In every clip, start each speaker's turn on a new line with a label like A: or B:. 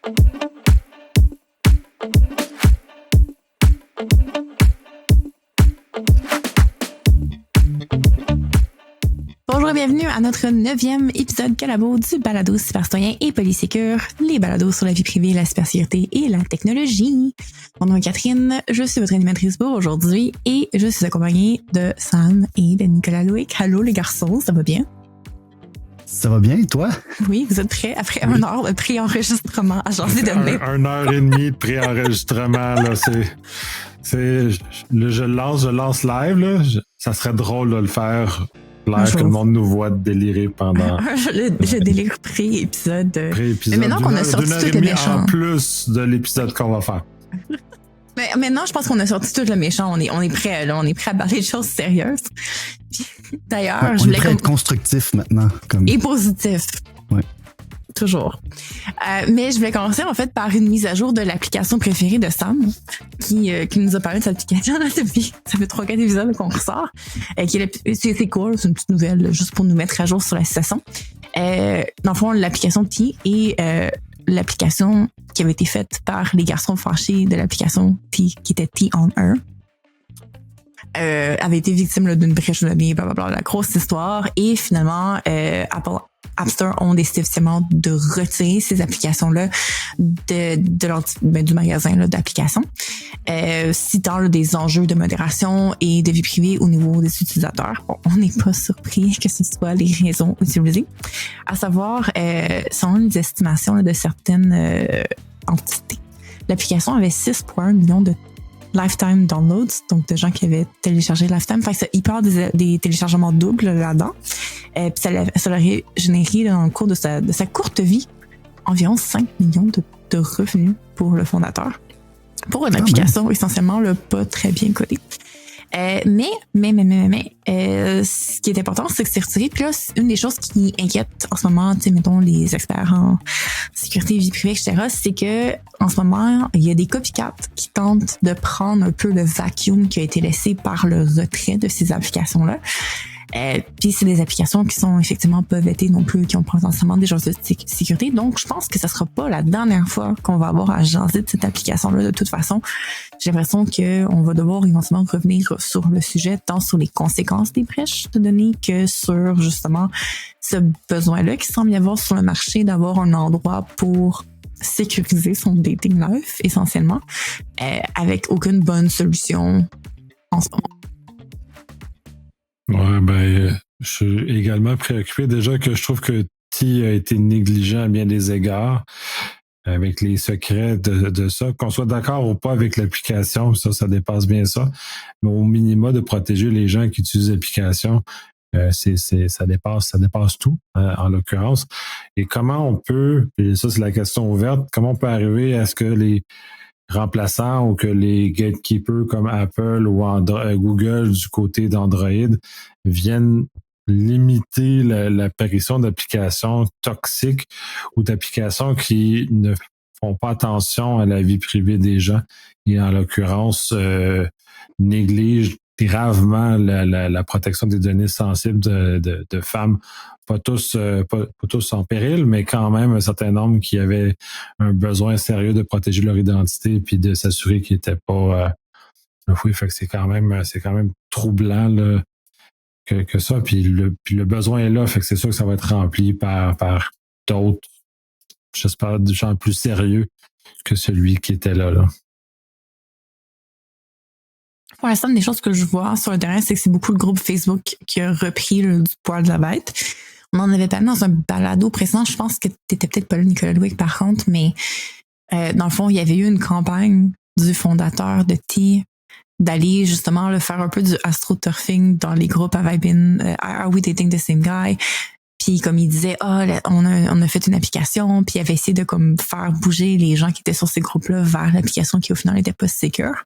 A: Bonjour et bienvenue à notre 9e épisode collabo du balado cybercitoyen et polysécure, les balados sur la vie privée, la cybersécurité et la technologie. Mon nom est Catherine, je suis votre animatrice pour aujourd'hui et je suis accompagnée de Sam et de Nicolas Loïc. Allô les garçons, ça va bien?
B: Ça va bien, et toi?
A: Oui, vous êtes prêts après une heure de pré-enregistrement à jaser de même?
C: Une heure et demie de pré-enregistrement, là, je lance live, là. Ça serait drôle de le faire live, que le monde nous voit délirer pendant...
A: le délire pré-épisode.
C: Pré-épisode.
A: Mais maintenant qu'on a sorti tout le méchant.
C: En plus de l'épisode qu'on va faire.
A: Mais maintenant, je pense qu'on a sorti tout le méchant. On est prêt, là. On est prêt à parler de choses sérieuses. D'ailleurs,
B: ouais,
A: je
B: voulais... être constructif maintenant.
A: Et positif.
B: Oui.
A: Toujours. Mais je voulais commencer, en fait, par une mise à jour de l'application préférée de Sam, qui nous a parlé de cette application là depuis. Ça fait 3-4 épisodes qu'on ressort. C'est cool, c'est une petite nouvelle, là, juste pour nous mettre à jour sur la situation. Dans le fond, l'application T et l'application qui avait été faite par les garçons fâchés de l'application T, qui était T on Air, avait été victime d'une brèche de données, blablabla, la grosse histoire. Et finalement, Apple App Store ont décidé officiellement de retirer ces applications-là du magasin là, d'applications, citant là, des enjeux de modération et de vie privée au niveau des utilisateurs. Bon, on n'est pas surpris que ce soit les raisons utilisées. À savoir, selon les estimations là, de certaines entités, l'application avait 6,1 millions de lifetime downloads, donc de gens qui avaient téléchargé lifetime. Fait que ça, il peut y avoir des téléchargements doubles là-dedans. Puis ça aurait généré dans le cours de sa courte vie environ 5 millions de revenus pour le fondateur. Pour une application essentiellement là, pas très bien codée. Mais, ce qui est important, c'est que c'est retiré. Puis là, une des choses qui inquiète en ce moment, tu sais, mettons, les experts en sécurité, vie privée, etc., c'est que en ce moment, il y a des copycats qui tentent de prendre un peu le vacuum qui a été laissé par le retrait de ces applications-là. Puis c'est des applications qui sont effectivement pas vêtées non plus, qui ont potentiellement des enjeux de sécurité. Donc, je pense que ça sera pas la dernière fois qu'on va avoir à jaser de cette application-là. De toute façon, j'ai l'impression qu'on va devoir éventuellement revenir sur le sujet, tant sur les conséquences des brèches de données que sur justement ce besoin-là qui semble y avoir sur le marché d'avoir un endroit pour sécuriser son dating life, essentiellement, avec aucune bonne solution en ce moment.
C: Ouais, je suis également préoccupé. Déjà que je trouve que T a été négligent à bien des égards avec les secrets de ça. Qu'on soit d'accord ou pas avec l'application, ça dépasse bien ça. Mais au minimum de protéger les gens qui utilisent l'application, ça dépasse tout, en l'occurrence. Et comment on peut, et ça c'est la question ouverte, comment on peut arriver à ce que les remplaçants ou que les gatekeepers comme Apple ou Google du côté d'Android viennent limiter l'apparition d'applications toxiques ou d'applications qui ne font pas attention à la vie privée des gens et en l'occurrence négligent gravement la protection des données sensibles de femmes, pas tous en péril, mais quand même un certain nombre qui avaient un besoin sérieux de protéger leur identité puis de s'assurer qu'ils n'étaient pas oui, fait que c'est quand même troublant là, que ça. Puis le besoin est là, fait que c'est sûr que ça va être rempli par d'autres, j'espère, des gens plus sérieux que celui qui était là.
A: Pour l'instant, des choses que je vois sur le terrain, c'est que c'est beaucoup le groupe Facebook qui a repris du poil de la bête. On en avait parlé dans un balado précédent. Je pense que t'étais peut-être pas là, Nicolas Loïc, par contre, mais dans le fond, il y avait eu une campagne du fondateur de T d'aller justement là, faire un peu du astroturfing dans les groupes Have I been, Are we dating the same guy? Puis comme il disait, on a fait une application, puis il avait essayé de comme faire bouger les gens qui étaient sur ces groupes-là vers l'application qui au final n'était pas secure.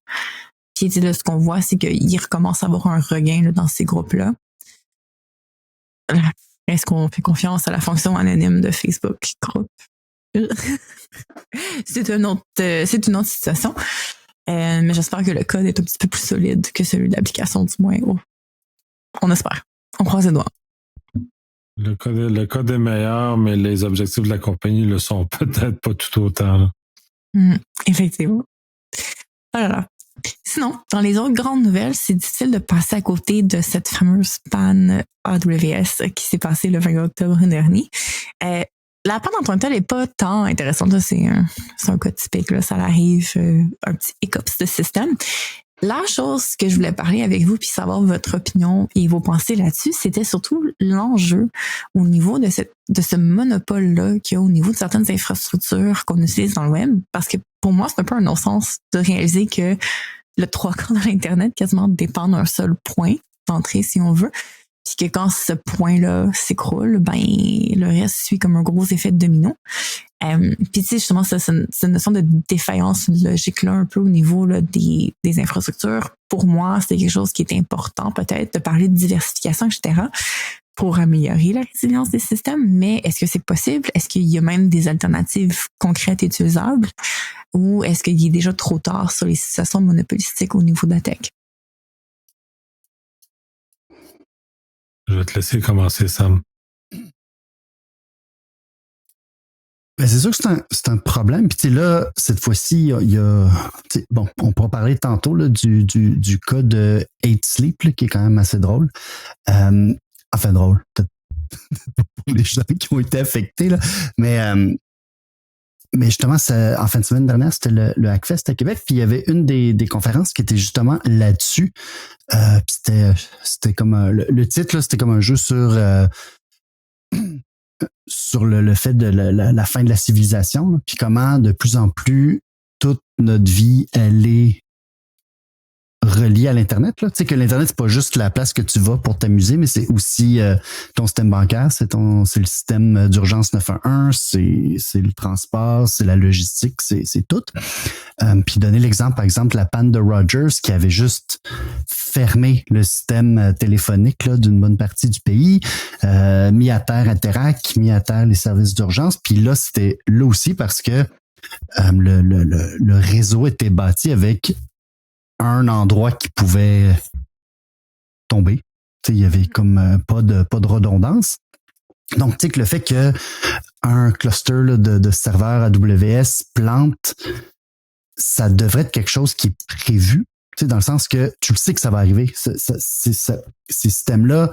A: Puis là, ce qu'on voit, c'est qu'il recommence à avoir un regain là, dans ces groupes-là. Est-ce qu'on fait confiance à la fonction anonyme de Facebook Group? C'est une autre situation. Mais j'espère que le code est un petit peu plus solide que celui de l'application, du moins. Oh. On espère. On croise les doigts.
C: Le code est meilleur, mais les objectifs de la compagnie le sont peut-être pas tout autant. Là.
A: Effectivement. Oh là là. Sinon, dans les autres grandes nouvelles, c'est difficile de passer à côté de cette fameuse panne AWS qui s'est passée le 20 octobre dernier. La panne en tant que telle n'est pas tant intéressante. Là. C'est un cas typique. Là. Ça arrive, un petit hiccups de système. La chose que je voulais parler avec vous puis savoir votre opinion et vos pensées là-dessus, c'était surtout l'enjeu au niveau de ce monopole-là qu'il y a au niveau de certaines infrastructures qu'on utilise dans le web. Parce que pour moi, c'est un peu un non-sens de réaliser que le 3/4 de l'Internet quasiment dépend d'un seul point d'entrée, si on veut. Puis que quand ce point-là s'écroule, ben le reste suit comme un gros effet de domino. Puis tu sais, justement, c'est une notion de défaillance logique là, un peu au niveau là, des infrastructures. Pour moi, c'est quelque chose qui est important peut-être de parler de diversification, etc., pour améliorer la résilience des systèmes. Mais est-ce que c'est possible? Est-ce qu'il y a même des alternatives concrètes et utilisables? Ou est-ce qu'il est déjà trop tard sur les situations monopolistiques au niveau de la tech?
C: Je vais te laisser commencer, Sam.
B: Ben, c'est sûr que c'est un problème. Puis là, cette fois-ci, il y a bon, on pourra parler tantôt là, du cas de 8 Sleep, là, qui est quand même assez drôle. Enfin drôle, peut-être pour les gens qui ont été affectés, là. Mais justement, en fin de semaine dernière, c'était le Hackfest à Québec, puis il y avait une des conférences qui était justement là-dessus. Puis c'était comme le titre, là, c'était comme un jeu sur le fait de la fin de la civilisation, là, puis comment de plus en plus toute notre vie, elle est reliée à l'Internet. Là. Tu sais que l'Internet, c'est pas juste la place que tu vas pour t'amuser, mais c'est aussi ton système bancaire, c'est le système d'urgence 911, c'est le transport, c'est la logistique, c'est tout. Puis donner l'exemple, par exemple, la panne de Rogers qui avait juste fermé le système téléphonique là, d'une bonne partie du pays, mis à terre Interac, mis à terre les services d'urgence. Puis là, c'était là aussi parce que le réseau était bâti avec un endroit qui pouvait tomber. T'sais, il y avait comme pas de redondance. Donc, tu sais que le fait que un cluster là, de serveurs AWS plante, ça devrait être quelque chose qui est prévu. Tu sais, dans le sens que tu le sais que ça va arriver. Ces systèmes-là,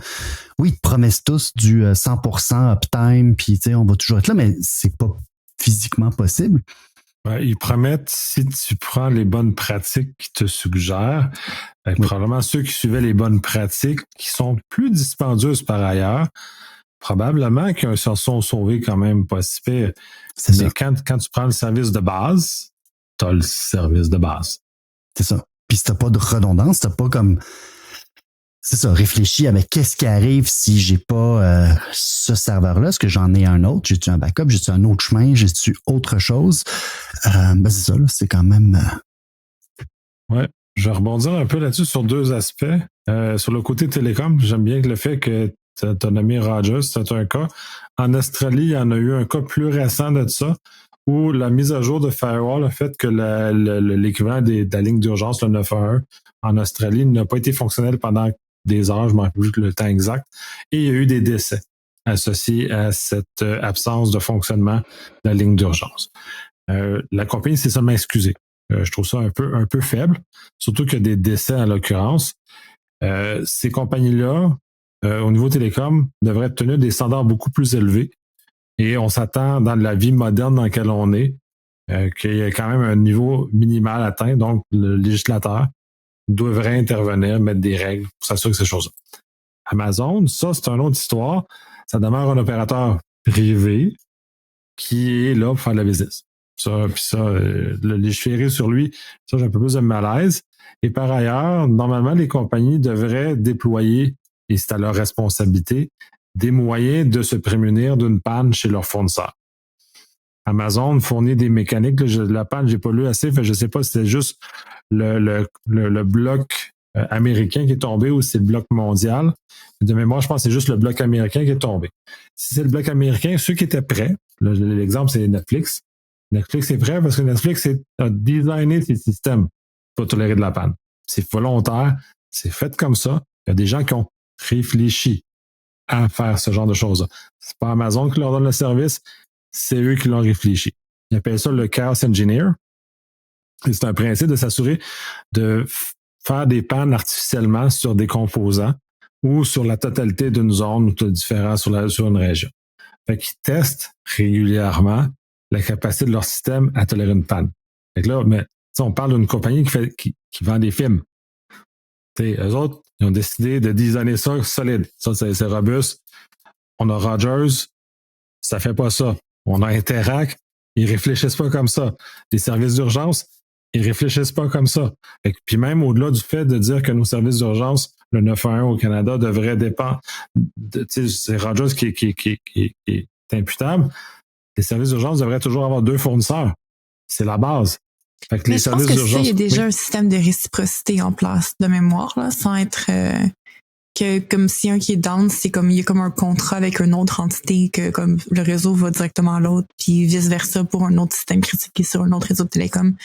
B: oui, ils te promettent tous du 100% uptime, puis tu sais, on va toujours être là, mais c'est pas physiquement possible.
C: Ouais, ils promettent, si tu prends les bonnes pratiques qu'ils te suggèrent, probablement ceux qui suivaient les bonnes pratiques, qui sont plus dispendieuses par ailleurs, probablement qu'ils s'en sont sauvés quand même pas si pire. Mais quand tu prends le service de base, tu as le service de base.
B: C'est ça. Puis si t'as pas de redondance, t'as pas comme... C'est ça, réfléchis à mais qu'est-ce qui arrive si j'ai pas ce serveur-là? Est-ce que j'en ai un autre? J'ai-tu un backup? J'ai-tu un autre chemin? J'ai-tu autre chose? Ben c'est ça, là, c'est quand même...
C: Ouais, je vais rebondir un peu là-dessus sur deux aspects. Sur le côté télécom, j'aime bien le fait que tu as nommé Rogers, c'est un cas. En Australie, il y en a eu un cas plus récent de ça, où la mise à jour de Firewall a fait que l'équivalent de la ligne d'urgence, le 911, en Australie, n'a pas été fonctionnel pendant des heures, je ne me rappelle plus le temps exact, et il y a eu des décès associés à cette absence de fonctionnement de la ligne d'urgence. La compagnie s'est seulement excusée. Je trouve ça un peu faible, surtout qu'il y a des décès en l'occurrence. Ces compagnies-là, au niveau télécom, devraient tenir des standards beaucoup plus élevés. Et on s'attend dans la vie moderne dans laquelle on est, qu'il y ait quand même un niveau minimal atteint. Donc, le législateur devrait intervenir, mettre des règles pour s'assurer que ces choses-là. Amazon, ça, c'est une autre histoire. Ça demeure un opérateur privé qui est là pour faire de la business. Le légiférer sur lui, ça, j'ai un peu plus de malaise. Et par ailleurs, normalement, les compagnies devraient déployer, et c'est à leur responsabilité, des moyens de se prémunir d'une panne chez leurs fournisseurs. Amazon fournit des mécaniques. La panne, j'ai pas lu assez, je ne sais pas si c'est juste le bloc américain qui est tombé ou si c'est le bloc mondial. De mémoire, je pense que c'est juste le bloc américain qui est tombé. Si c'est le bloc américain, ceux qui étaient prêts, l'exemple, c'est Netflix. Netflix est prêt parce que Netflix a designé ses systèmes pour tolérer de la panne. C'est volontaire, c'est fait comme ça. Il y a des gens qui ont réfléchi à faire ce genre de choses-là. C'est pas Amazon qui leur donne le service, c'est eux qui l'ont réfléchi. Ils appellent ça le chaos engineer. Et c'est un principe de s'assurer de faire des pannes artificiellement sur des composants ou sur la totalité d'une zone ou différent sur une région. Fait qu'ils testent régulièrement la capacité de leur système à tolérer une panne. Fait que là, mais, on parle d'une compagnie qui vend des films. Eux autres, ils ont décidé de designer ça solide. Ça, c'est robuste. On a Rogers, ça fait pas ça. On a Interact, ils réfléchissent pas comme ça. Les services d'urgence, ils réfléchissent pas comme ça. Puis même au-delà du fait de dire que nos services d'urgence, le 911 au Canada devrait dépendre, c'est Rogers qui est imputable. Les services d'urgence devraient toujours avoir 2 fournisseurs. C'est la base. Fait que
A: mais
C: les
A: je pense
C: services
A: que
C: d'urgence,
A: il y a déjà un système de réciprocité en place de mémoire, là, sans être que comme si un qui est down, c'est comme il y a comme un contrat avec une autre entité que comme le réseau va directement à l'autre, puis vice versa pour un autre système critique qui est sur un autre réseau de télécom.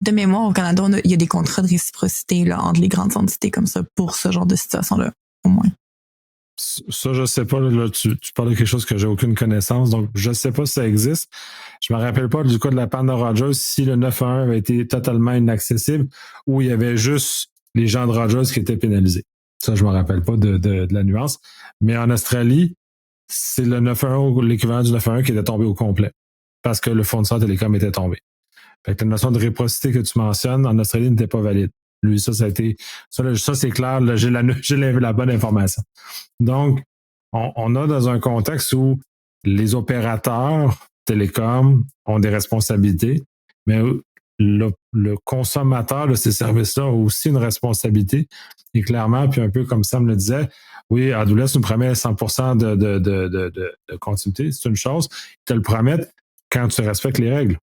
A: De mémoire, au Canada, il y a des contrats de réciprocité là, entre les grandes entités comme ça pour ce genre de situation-là, au moins.
C: Ça, je sais pas. Là, tu parles de quelque chose que j'ai aucune connaissance, donc je sais pas si ça existe. Je me rappelle pas du cas de la panne de Rogers si le 911 avait été totalement inaccessible ou il y avait juste les gens de Rogers qui étaient pénalisés. Ça, je me rappelle pas de la nuance. Mais en Australie, c'est le 911 ou l'équivalent du 911 qui était tombé au complet parce que le fournisseur télécom était tombé. Fait que la notion de réciprocité que tu mentionnes en Australie n'était pas valide. Lui, ça a été. Ça c'est clair, là, j'ai la bonne information. Donc, on a dans un contexte où les opérateurs télécoms ont des responsabilités, mais le consommateur de ces services-là a aussi une responsabilité. Et clairement, puis un peu comme Sam le disait, oui, AWS nous promet 100% de continuité, c'est une chose. Ils te le promettent quand tu respectes les règles.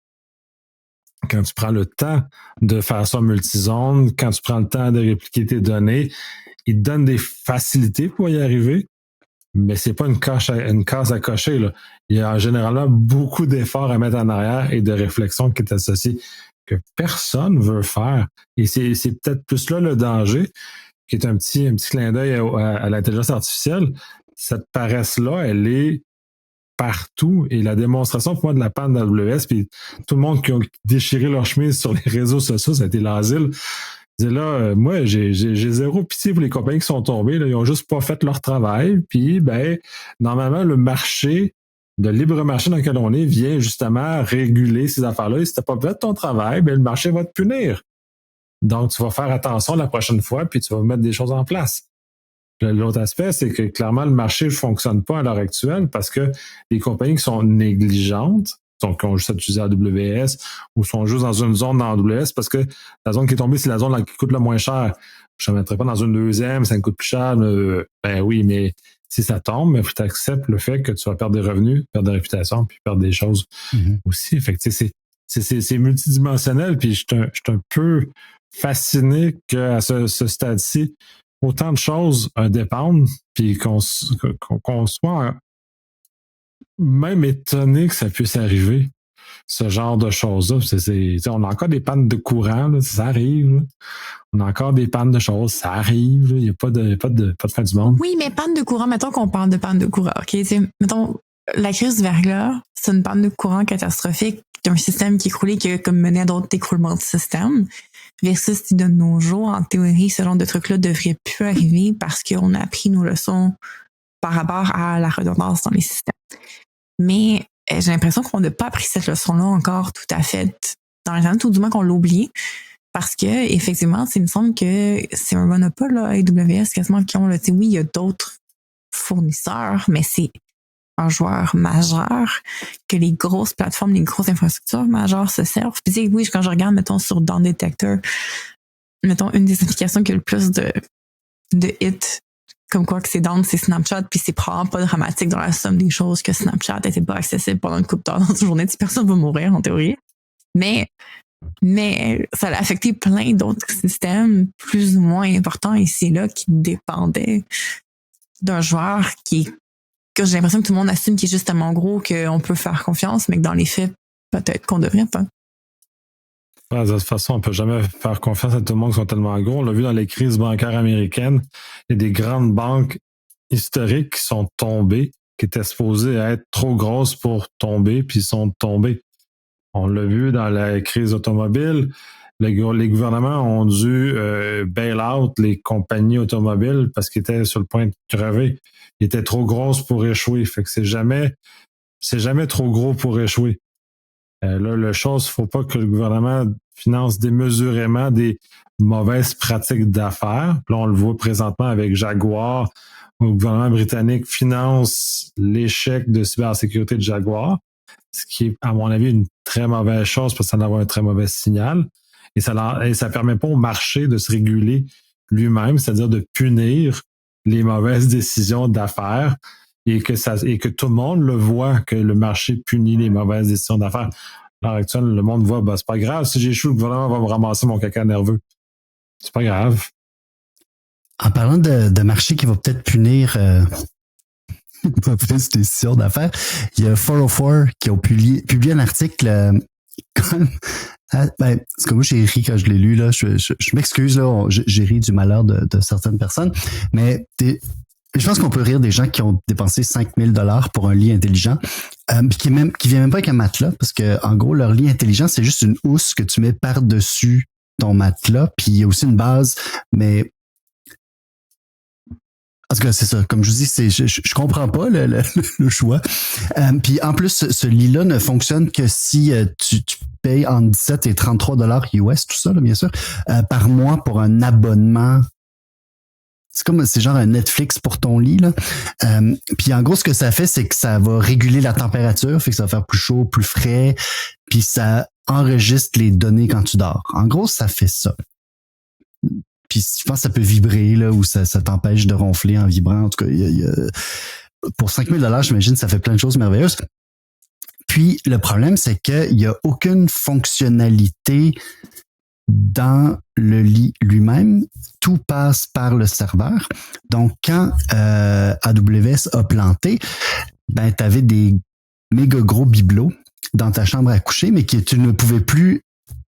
C: Quand tu prends le temps de faire ça multizone, quand tu prends le temps de répliquer tes données, ils te donnent des facilités pour y arriver, mais c'est pas une case à cocher, là. Il y a généralement beaucoup d'efforts à mettre en arrière et de réflexion qui est associée que personne veut faire. Et c'est peut-être plus là le danger, qui est un petit clin d'œil à l'intelligence artificielle. Cette paresse-là, elle est partout. Et la démonstration pour moi de la panne d'AWS, puis tout le monde qui a déchiré leur chemise sur les réseaux sociaux, ça a été l'asile. Là, moi, j'ai zéro pitié pour les compagnies qui sont tombées. Là, ils ont juste pas fait leur travail. Puis, normalement, le marché, de libre marché dans lequel on est, vient justement réguler ces affaires-là. Et si t'as pas fait ton travail, le marché va te punir. Donc, tu vas faire attention la prochaine fois, puis tu vas mettre des choses en place. L'autre aspect, c'est que clairement, le marché ne fonctionne pas à l'heure actuelle parce que les compagnies qui sont négligentes, donc qui ont juste utilisé AWS ou sont juste dans une zone dans AWS parce que la zone qui est tombée, c'est la zone qui coûte le moins cher. Je ne mettrai pas dans une deuxième, ça me coûte plus cher. Oui, mais si ça tombe, il faut que tu acceptes le fait que tu vas perdre des revenus, perdre de réputation, puis perdre des choses aussi. Fait que, c'est multidimensionnel, puis je suis un peu fasciné qu'à ce stade-ci, autant de choses dépendent, puis qu'on soit même étonné que ça puisse arriver, ce genre de choses-là. On a encore des pannes de courant, là, ça arrive. Là. On a encore des pannes de choses, ça arrive. Il n'y a pas de fin du monde.
A: Oui, mais panne de courant, mettons qu'on parle de panne de courant, OK? Mettons, la crise du verglas, c'est une panne de courant catastrophique d'un système qui est écroulé, qui a comme mené à d'autres écroulements de système. Versus de nos jours, en théorie, ce genre de truc-là devrait plus arriver parce qu'on a appris nos leçons par rapport à la redondance dans les systèmes. Mais j'ai l'impression qu'on n'a pas appris cette leçon-là encore tout à fait dans l'Internet, ou du moins qu'on l'a oublié. Parce que, effectivement, il me semble que c'est un monopole, là, AWS, quasiment, qui ont, là, oui, il y a d'autres fournisseurs, mais c'est un joueur majeur que les grosses plateformes, les grosses infrastructures majeures se servent. Puis oui, quand je regarde, mettons, sur Down Detector, mettons, une des applications qui a le plus de hits, comme quoi que c'est down, c'est Snapchat, puis c'est probablement pas dramatique dans la somme des choses que Snapchat n'était pas accessible pendant une couple d'heures dans une journée. Personne va mourir, en théorie. Mais ça a affecté plein d'autres systèmes plus ou moins importants ici et là qui dépendaient d'un joueur que j'ai l'impression que tout le monde assume qu'il est juste tellement gros qu'on peut faire confiance, mais que dans les faits, peut-être qu'on devrait pas.
C: De toute façon, on ne peut jamais faire confiance à tout le monde qui sont tellement gros. On l'a vu dans les crises bancaires américaines. Il y a des grandes banques historiques qui sont tombées, qui étaient supposées être trop grosses pour tomber, puis sont tombées. On l'a vu dans la crise automobile. Les gouvernements ont dû bail-out les compagnies automobiles parce qu'ils étaient sur le point de crever. Ils étaient trop grosses pour échouer. Fait que c'est jamais trop gros pour échouer. Là, la chose, faut pas que le gouvernement finance démesurément des mauvaises pratiques d'affaires. Là, on le voit présentement avec Jaguar. Le gouvernement britannique finance l'échec de cybersécurité de Jaguar, ce qui est, à mon avis, une très mauvaise chose parce que ça envoie un très mauvais signal. Et ça permet pas au marché de se réguler lui-même, c'est-à-dire de punir les mauvaises décisions d'affaires et que tout le monde le voit, que le marché punit les mauvaises décisions d'affaires. À l'heure actuelle, le monde voit, c'est pas grave, si j'échoue, le gouvernement va me ramasser mon caca nerveux. C'est pas grave.
B: En parlant de marché qui va peut-être punir mauvaises décisions d'affaires, il y a 404 qui ont publié un article parce que moi j'ai ri quand je l'ai lu là, je m'excuse là, j'ai ri du malheur de certaines personnes, mais je pense qu'on peut rire des gens qui ont dépensé 5000 $ pour un lit intelligent, qui vient même pas avec un matelas, parce que en gros leur lit intelligent c'est juste une housse que tu mets par-dessus ton matelas, puis il y a aussi une base, mais en tout cas, c'est ça. Comme je vous dis, je comprends pas le choix. Puis en plus, ce lit-là ne fonctionne que si tu payes entre 17 et 33 $ US, tout ça, là, bien sûr, par mois pour un abonnement. C'est genre un Netflix pour ton lit, là. Puis en gros, ce que ça fait, c'est que ça va réguler la température, fait que ça va faire plus chaud, plus frais, puis ça enregistre les données quand tu dors. En gros, ça fait ça. Puis je pense que ça peut vibrer là, ou ça t'empêche de ronfler en vibrant. En tout cas, pour 5000 $, j'imagine, ça fait plein de choses merveilleuses. Puis le problème, c'est qu'il n'y a aucune fonctionnalité dans le lit lui-même. Tout passe par le serveur. Donc, quand AWS a planté, ben tu avais des méga gros bibelots dans ta chambre à coucher, mais que tu ne pouvais plus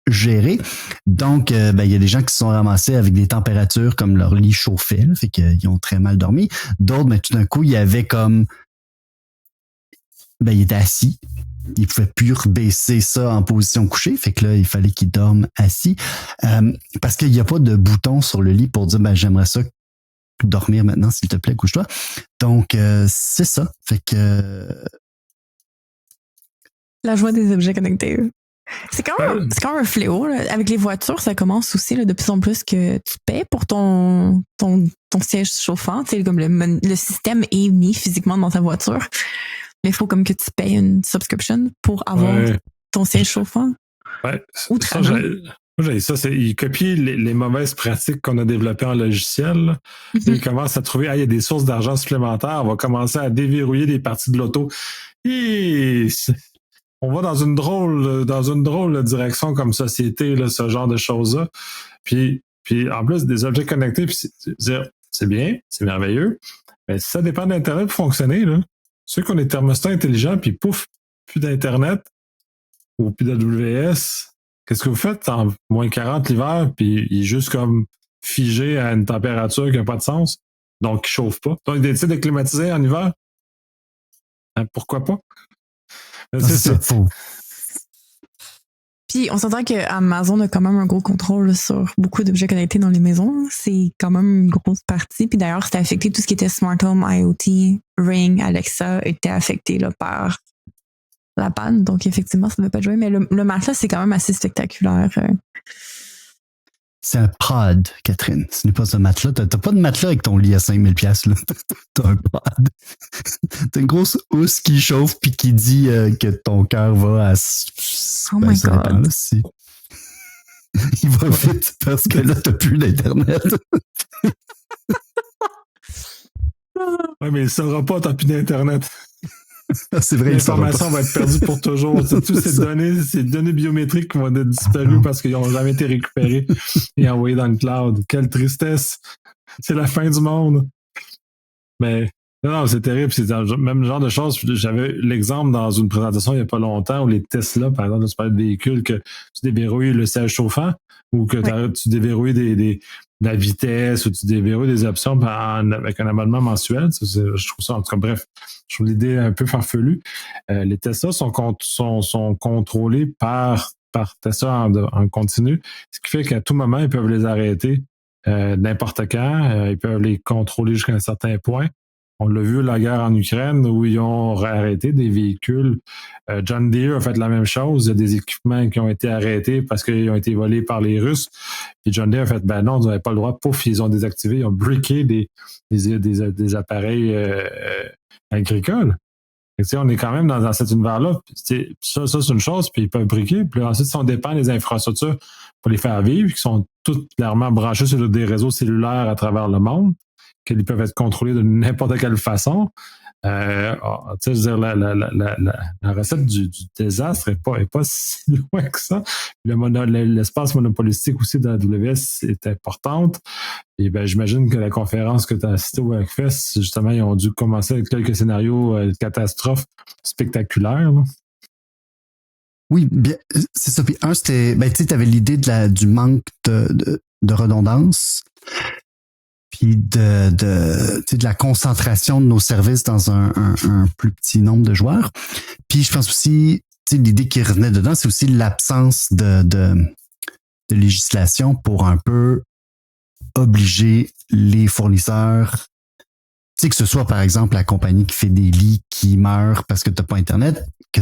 B: gérer. Donc, il y a des gens qui se sont ramassés avec des températures comme leur lit chauffait, là, fait qu'ils ont très mal dormi. D'autres, mais tout d'un coup, il y avait comme... ils étaient assis. Ils pouvaient plus rebaisser ça en position couchée, fait que là, il fallait qu'ils dorment assis. Parce qu'il n'y a pas de bouton sur le lit pour dire, j'aimerais ça dormir maintenant, s'il te plaît, couche-toi. Donc, c'est ça. Fait que...
A: La joie des objets connectés. C'est quand même un fléau. Là. Avec les voitures, ça commence aussi là, de plus en plus que tu paies pour ton siège chauffant. Tu sais, comme le système est mis physiquement dans ta voiture. Mais il faut comme que tu payes une subscription pour avoir ton siège chauffant.
C: Ouais. Il copie les mauvaises pratiques qu'on a développées en logiciel. Mm-hmm. Il commence à trouver, il y a des sources d'argent supplémentaires. On va commencer à déverrouiller des parties de l'auto. On va dans une drôle de direction comme société, là, ce genre de choses-là. Puis en plus, des objets connectés, c'est bien, c'est merveilleux. Mais si ça dépend d'Internet pour fonctionner, là, ceux qui ont des thermostats intelligents, puis pouf, plus d'Internet ou plus d'AWS, qu'est-ce que vous faites en moins 40 l'hiver, puis il est juste comme figé à une température qui n'a pas de sens, donc il chauffe pas. Donc, des titres de climatiser en hiver? Pourquoi pas?
B: C'est faux.
A: Puis on s'entend que Amazon a quand même un gros contrôle sur beaucoup d'objets connectés dans les maisons. C'est quand même une grosse partie. Puis d'ailleurs, c'était affecté, tout ce qui était Smart Home, IoT, Ring, Alexa était affecté là, par la panne. Donc effectivement, ça ne devait pas jouer. Mais le matelas, c'est quand même assez spectaculaire.
B: C'est un pod, Catherine. Ce n'est pas un matelas. T'as pas de matelas avec ton lit à 5000 $, là. T'as un pod. T'as une grosse housse qui chauffe puis qui dit que ton cœur va à...
A: Oh my God.
B: Dépend, là, il va vite parce que là, t'as plus d'Internet.
C: Oui, mais il ne saura pas, t'as plus d'Internet.
B: C'est vrai,
C: l'information va être perdue pour toujours. C'est toutes ces données biométriques qui vont être disparues parce qu'ils n'ont jamais été récupérées et envoyées dans le cloud. Quelle tristesse! C'est la fin du monde. Mais Non, c'est terrible. C'est le même genre de choses. J'avais l'exemple dans une présentation il n'y a pas longtemps où les Tesla, par exemple, tu parlais de véhicules que tu déverrouilles le siège chauffant ou que tu déverrouilles la vitesse ou tu déverrouilles des options avec un abonnement mensuel. Je trouve ça, en tout cas, bref, je trouve l'idée un peu farfelue. Les Tesla sont contrôlés par Tesla en continu, ce qui fait qu'à tout moment, ils peuvent les arrêter n'importe quand. Ils peuvent les contrôler jusqu'à un certain point. On l'a vu la guerre en Ukraine où ils ont arrêté des véhicules. John Deere a fait la même chose. Il y a des équipements qui ont été arrêtés parce qu'ils ont été volés par les Russes. Puis John Deere a fait, ben non, vous n'avez pas le droit. Pouf, ils ont désactivé, ils ont briqué des appareils agricoles. On est quand même dans cet univers-là. Ça, c'est une chose, puis ils peuvent briquer. Puis ensuite, si on dépend des infrastructures pour les faire vivre, qui sont toutes clairement branchées sur des réseaux cellulaires à travers le monde, qu'ils peuvent être contrôlés de n'importe quelle façon. La recette du désastre n'est pas si loin que ça. L'espace monopolistique aussi de la WS est importante. Et ben, j'imagine que la conférence que tu as assistée au WACFest, justement, ils ont dû commencer avec quelques scénarios de catastrophes spectaculaires. Là.
B: Oui, bien, c'est ça. Puis c'était, tu avais l'idée du manque de redondance. Puis de la concentration de nos services dans un plus petit nombre de joueurs. Puis je pense aussi, l'idée qui revenait dedans, c'est aussi l'absence de législation pour un peu obliger les fournisseurs, que ce soit par exemple la compagnie qui fait des lits qui meurt parce que tu n'as pas Internet, que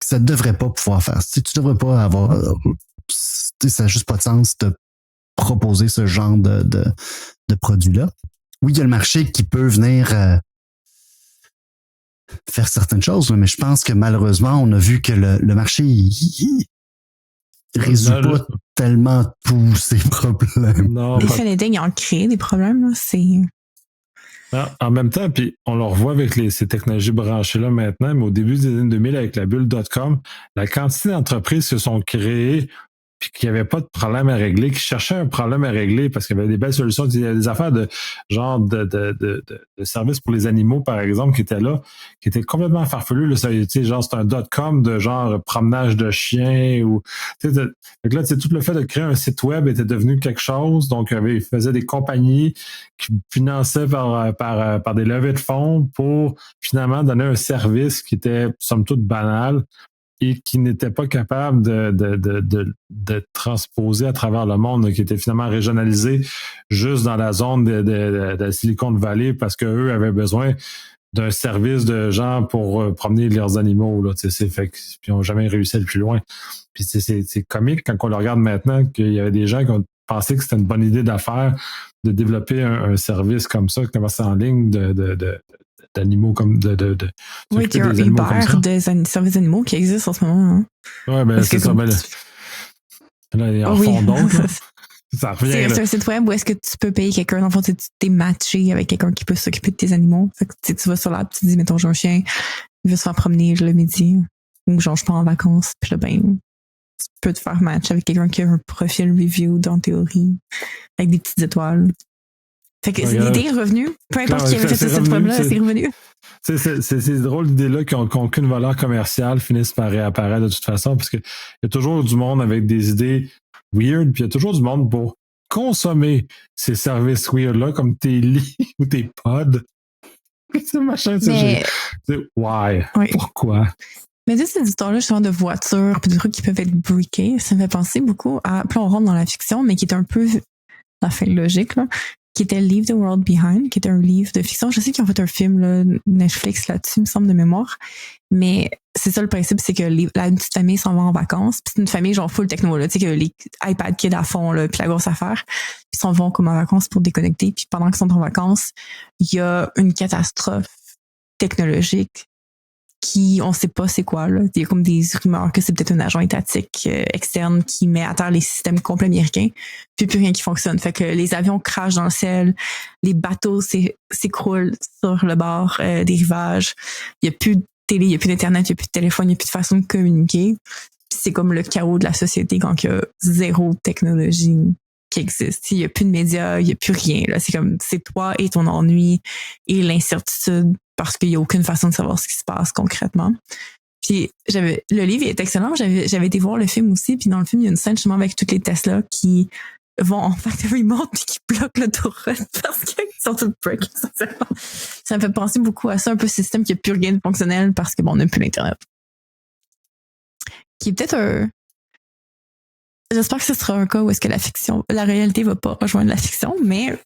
B: ça ne devrait pas pouvoir faire. Tu ne devrais pas avoir... ça n'a juste pas de sens de proposer ce genre de produit-là. Oui, il y a le marché qui peut venir faire certaines choses, mais je pense que malheureusement, on a vu que le marché il résout pas tellement tous ces problèmes.
A: Non, les Feneding, ils ont créé des problèmes. Là.
C: En même temps, puis on le revoit avec ces technologies branchées-là maintenant, mais au début des années 2000, avec la bulle .com, la quantité d'entreprises se sont créées puis qu'il n'y avait pas de problème à régler, qui cherchaient un problème à régler parce qu'il y avait des belles solutions. Il y avait des affaires de genre de services pour les animaux, par exemple, qui étaient là, qui étaient complètement farfelus. Là, genre, c'est un .com de genre promenage de chiens ou donc là, tout le fait de créer un site web était devenu quelque chose. Donc, il faisait des compagnies qui finançaient par des levées de fonds pour finalement donner un service qui était somme toute banal et qui n'était pas capable de transposer à travers le monde, qui était finalement régionalisé juste dans la zone de la Silicon Valley parce qu'eux avaient besoin d'un service de gens pour promener leurs animaux. Là, fait que, puis ils n'ont jamais réussi à aller plus loin. Puis c'est comique quand on le regarde maintenant qu'il y avait des gens qui ont pensé que c'était une bonne idée d'affaires de développer un service comme ça, commerce en ligne d'animaux comme
A: oui, il y a un Uber des services animaux qui existe en ce moment. Hein.
C: Oui, ben c'est ça. Là, il est en fond donc. Ça revient.
A: C'est un site web où est-ce que tu peux payer quelqu'un. En fait, tu t'es matché avec quelqu'un qui peut s'occuper de tes animaux. Fait que, tu vas sur l'app, tu dis, mettons, j'ai un chien, il veut se faire promener le midi. Ou genre, je pars en vacances. Puis là, ben, tu peux te faire match avec quelqu'un qui a un profil review, en théorie, avec des petites étoiles. Fait que l'idée est revenue. Peu importe qui avait fait ce site web-là, c'est revenu.
C: C'est ces drôles d'idées-là qui n'ont aucune valeur commerciale finissent par réapparaître de toute façon, parce qu'il y a toujours du monde avec des idées weird, puis il y a toujours du monde pour consommer ces services weird-là, comme tes lits ou tes pods. C'est machin, c'est why? Oui. Pourquoi?
A: Mais tu sais, ces histoires-là, justement, de voitures, puis de trucs qui peuvent être briqués, ça me fait penser beaucoup à, puis on rentre dans la fiction, mais qui est un peu la fin logique, là, qui était Leave the World Behind, qui était un livre de fiction. Je sais qu'ils ont fait un film, là, Netflix là-dessus, me semble, de mémoire. Mais c'est ça le principe, c'est que une petite famille s'en va en vacances. Puis c'est une famille genre full techno, là, tu sais, que les iPad kids à fond, là, puis la grosse affaire. Puis ils s'en vont comme en vacances pour déconnecter. Puis pendant qu'ils sont en vacances, il y a une catastrophe technologique qui, on sait pas c'est quoi, là. Il y a comme des rumeurs que c'est peut-être un agent étatique externe qui met à terre les systèmes complets américains, puis plus rien qui fonctionne. Fait que les avions crachent dans le ciel, les bateaux s'écroulent sur le bord des rivages. Il y a plus de télé, il y a plus d'internet, il y a plus de téléphone, il y a plus de façon de communiquer. Puis c'est comme le chaos de la société quand il y a zéro technologie qui existe. Il n'y a plus de médias, il n'y a plus rien. Là. C'est toi et ton ennui et l'incertitude parce qu'il n'y a aucune façon de savoir ce qui se passe concrètement. Puis le livre est excellent. J'avais été voir le film aussi. Puis dans le film, il y a une scène justement avec toutes les Tesla qui vont en factory mode puis qui bloquent l'autoroute parce qu'ils sont tous break. Ça me fait penser beaucoup à ça, un peu système qui n'a plus rien de fonctionnel parce que on n'a plus l'Internet. Qui est peut-être un... J'espère que ce sera un cas où est-ce que la réalité va pas rejoindre la fiction, mais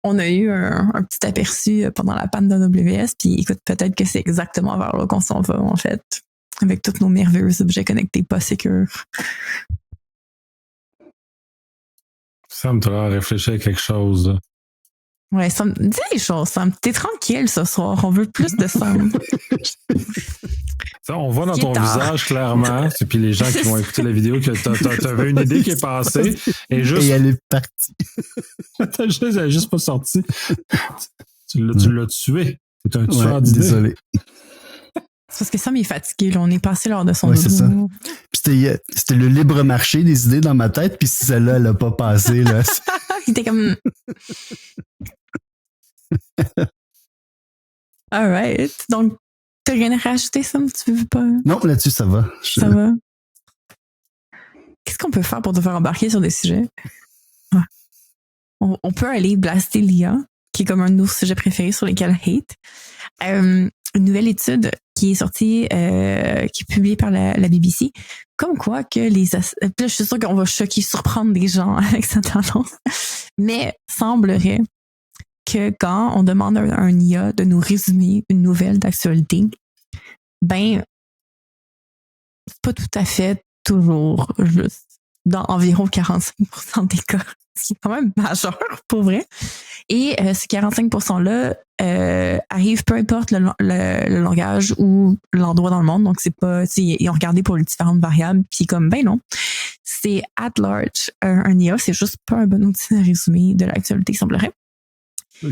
A: on a eu un petit aperçu pendant la panne d'AWS, puis écoute, peut-être que c'est exactement vers là qu'on s'en va, en fait, avec tous nos merveilleux objets connectés pas sécures.
C: Sam, tu as réfléchi à quelque chose. Là.
A: Ouais, Sam, dis les choses, Sam. T'es tranquille ce soir, on veut plus de Sam.
C: On voit dans ton visage clairement, et puis les gens qui vont écouter la vidéo que t'avais une idée qui est passée et
B: elle est partie.
C: Elle est juste pas sortie. Tu l'as tué. C'est un tueur d'idées.
B: Désolé.
A: C'est parce que Sam est fatigué, là. On est passé lors de son dodo.
B: C'est ça. Puis c'était le libre marché des idées dans ma tête, puis si celle-là, elle a pas passé, là.
A: Il était comme... All right. Donc, t'as rien à rajouter, Sam? Tu veux pas?
B: Non, là-dessus, ça va.
A: Ça va. Qu'est-ce qu'on peut faire pour te faire embarquer sur des sujets? On peut aller blaster l'IA, qui est comme un de nos sujets préférés sur lesquels hate. Une nouvelle étude qui est sortie, qui est publiée par la BBC, comme quoi que là, je suis sûre qu'on va surprendre des gens avec cette annonce, mais semblerait que quand on demande à un IA de nous résumer une nouvelle d'actualité, ben, c'est pas tout à fait toujours juste. Dans environ 45% des cas, ce qui est quand même majeur, pour vrai. Et ces 45%-là arrivent peu importe le langage ou l'endroit dans le monde. Donc, c'est pas... Ils ont regardé pour les différentes variables, puis comme, ben non, c'est at large. Un IA, c'est juste pas un bon outil de résumé de l'actualité, il semblerait.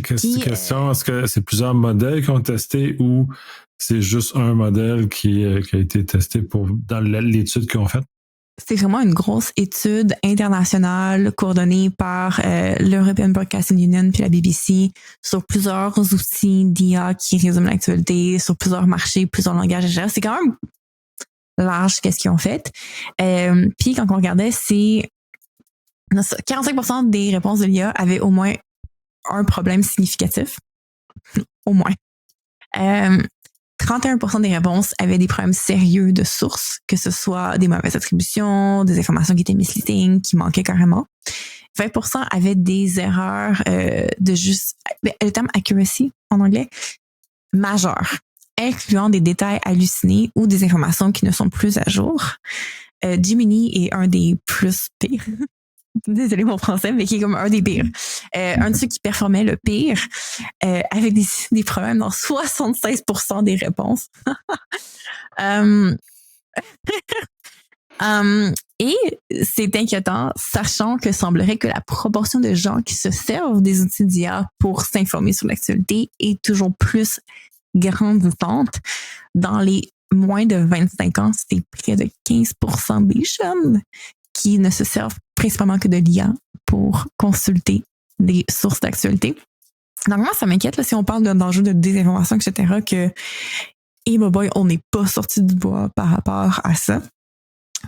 C: Question, est-ce que c'est plusieurs modèles qui ont testé ou c'est juste un modèle qui a été testé dans l'étude qu'ils ont faite?
A: C'est vraiment une grosse étude internationale coordonnée par l'European Broadcasting Union puis la BBC sur plusieurs outils d'IA qui résument l'actualité, sur plusieurs marchés, plusieurs langages, etc. C'est quand même large qu'est-ce qu'ils ont fait. Puis quand on regardait, c'est 45% des réponses de l'IA avaient au moins un problème significatif. Au moins. 31% des réponses avaient des problèmes sérieux de source, que ce soit des mauvaises attributions, des informations qui étaient misleading, qui manquaient carrément. 20% avaient des erreurs le terme accuracy en anglais, majeures, incluant des détails hallucinés ou des informations qui ne sont plus à jour. Gemini est un des plus pires. Désolé mon français, mais qui est comme un des pires. Un de ceux qui performait le pire avec des problèmes dans 76% des réponses. Et c'est inquiétant, sachant que semblerait que la proportion de gens qui se servent des outils d'IA pour s'informer sur l'actualité est toujours plus grandissante. Dans les moins de 25 ans, c'est près de 15% des jeunes qui ne se servent principalement que de l'IA pour consulter des sources d'actualité. Donc moi, ça m'inquiète là, si on parle d'enjeux de désinformation, etc., que on n'est pas sorti du bois par rapport à ça.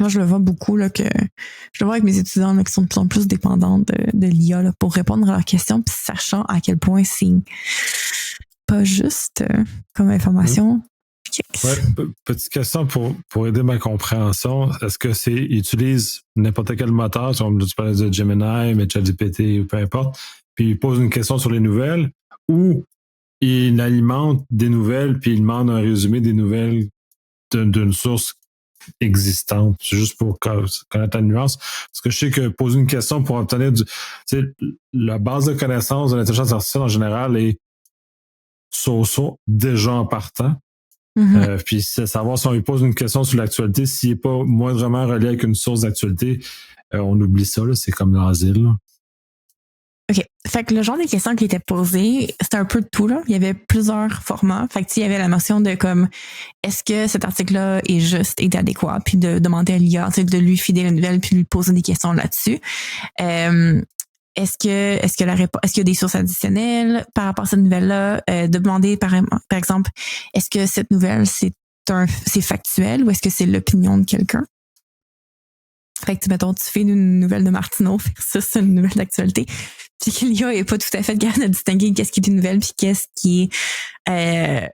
A: Moi, je le vois beaucoup, là, je le vois avec mes étudiants là, qui sont de plus en plus dépendants de l'IA là, pour répondre à leurs questions, puis sachant à quel point c'est pas juste comme information.
C: Ouais, petite question pour aider ma compréhension. Est-ce que ils utilisent n'importe quel moteur, comme tu parlais de Gemini, mais ChatGPT ou peu importe, puis ils posent une question sur les nouvelles, ou ils alimentent des nouvelles puis ils demandent un résumé des nouvelles d'une source existante, juste pour connaître la nuance. Parce que je sais que poser une question pour obtenir la base de connaissances de l'intelligence artificielle en général est déjà en partant.
A: Mm-hmm.
C: Puis c'est savoir si on lui pose une question sur l'actualité, s'il n'est pas moindrement relié avec une source d'actualité, on oublie ça, là, c'est comme l'asile. Là.
A: OK. Fait que le genre de questions qui étaient posées, c'était un peu de tout, là. Il y avait plusieurs formats. Fait que, il y avait la notion de comme, est-ce que cet article-là est juste et adéquat? Puis de demander à l'IA, de lui filer la nouvelle puis lui poser des questions là-dessus. Est-ce qu'il y a des sources additionnelles par rapport à cette nouvelle-là? De demander, par exemple, est-ce que cette nouvelle, c'est factuel ou est-ce que c'est l'opinion de quelqu'un? Fait que, mettons, tu fais une nouvelle de Martineau versus une nouvelle d'actualité. Puis que l'IA est pas tout à fait capable de distinguer qu'est-ce qui est une nouvelle puis qu'est-ce qui est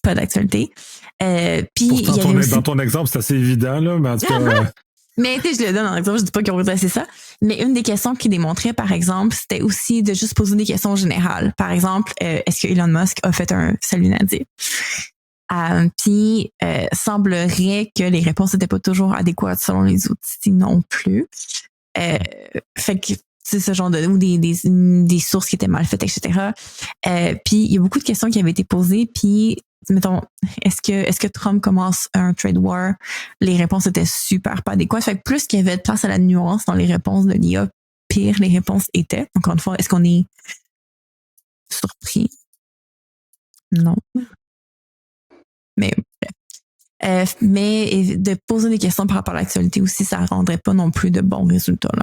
A: pas d'actualité. Puis
C: pourtant, dans ton exemple, c'est assez évident, là, mais en tout cas...
A: Mais tu sais, je le donne en exemple, je dis pas qu'ils ont redressé ça. Mais une des questions qui démontrait, par exemple, c'était aussi de juste poser des questions générales. Par exemple, est-ce que Elon Musk a fait un salut nazi? Puis semblerait que les réponses n'étaient pas toujours adéquates selon les outils non plus. Fait que c'est ce genre de ou des sources qui étaient mal faites, etc. Puis il y a beaucoup de questions qui avaient été posées. Puis mettons, est-ce que Trump commence un trade war? Les réponses étaient super pas adéquates. Fait que plus qu'il y avait de place à la nuance dans les réponses de l'IA, pire les réponses étaient. Encore une fois, est-ce qu'on est surpris? Non. Mais de poser des questions par rapport à l'actualité aussi, ça rendrait pas non plus de bons résultats, là.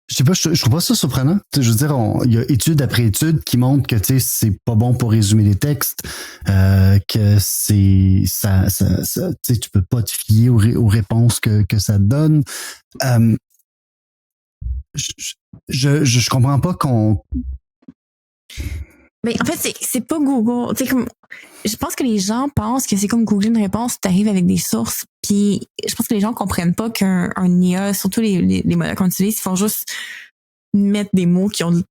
B: Je sais pas, je trouve pas ça surprenant. Je veux dire, il y a étude après étude qui montrent que c'est pas bon pour résumer les textes, que c'est ça tu peux pas te fier aux réponses que ça te donne. Je comprends pas qu'on.
A: Mais en fait, c'est pas Google. Tu sais, comme, je pense que les gens pensent que c'est comme Google une réponse, tu arrives avec des sources, puis je pense que les gens comprennent pas qu'un IA, surtout les modèles qu'on utilise, ils font juste mettre des mots qui ont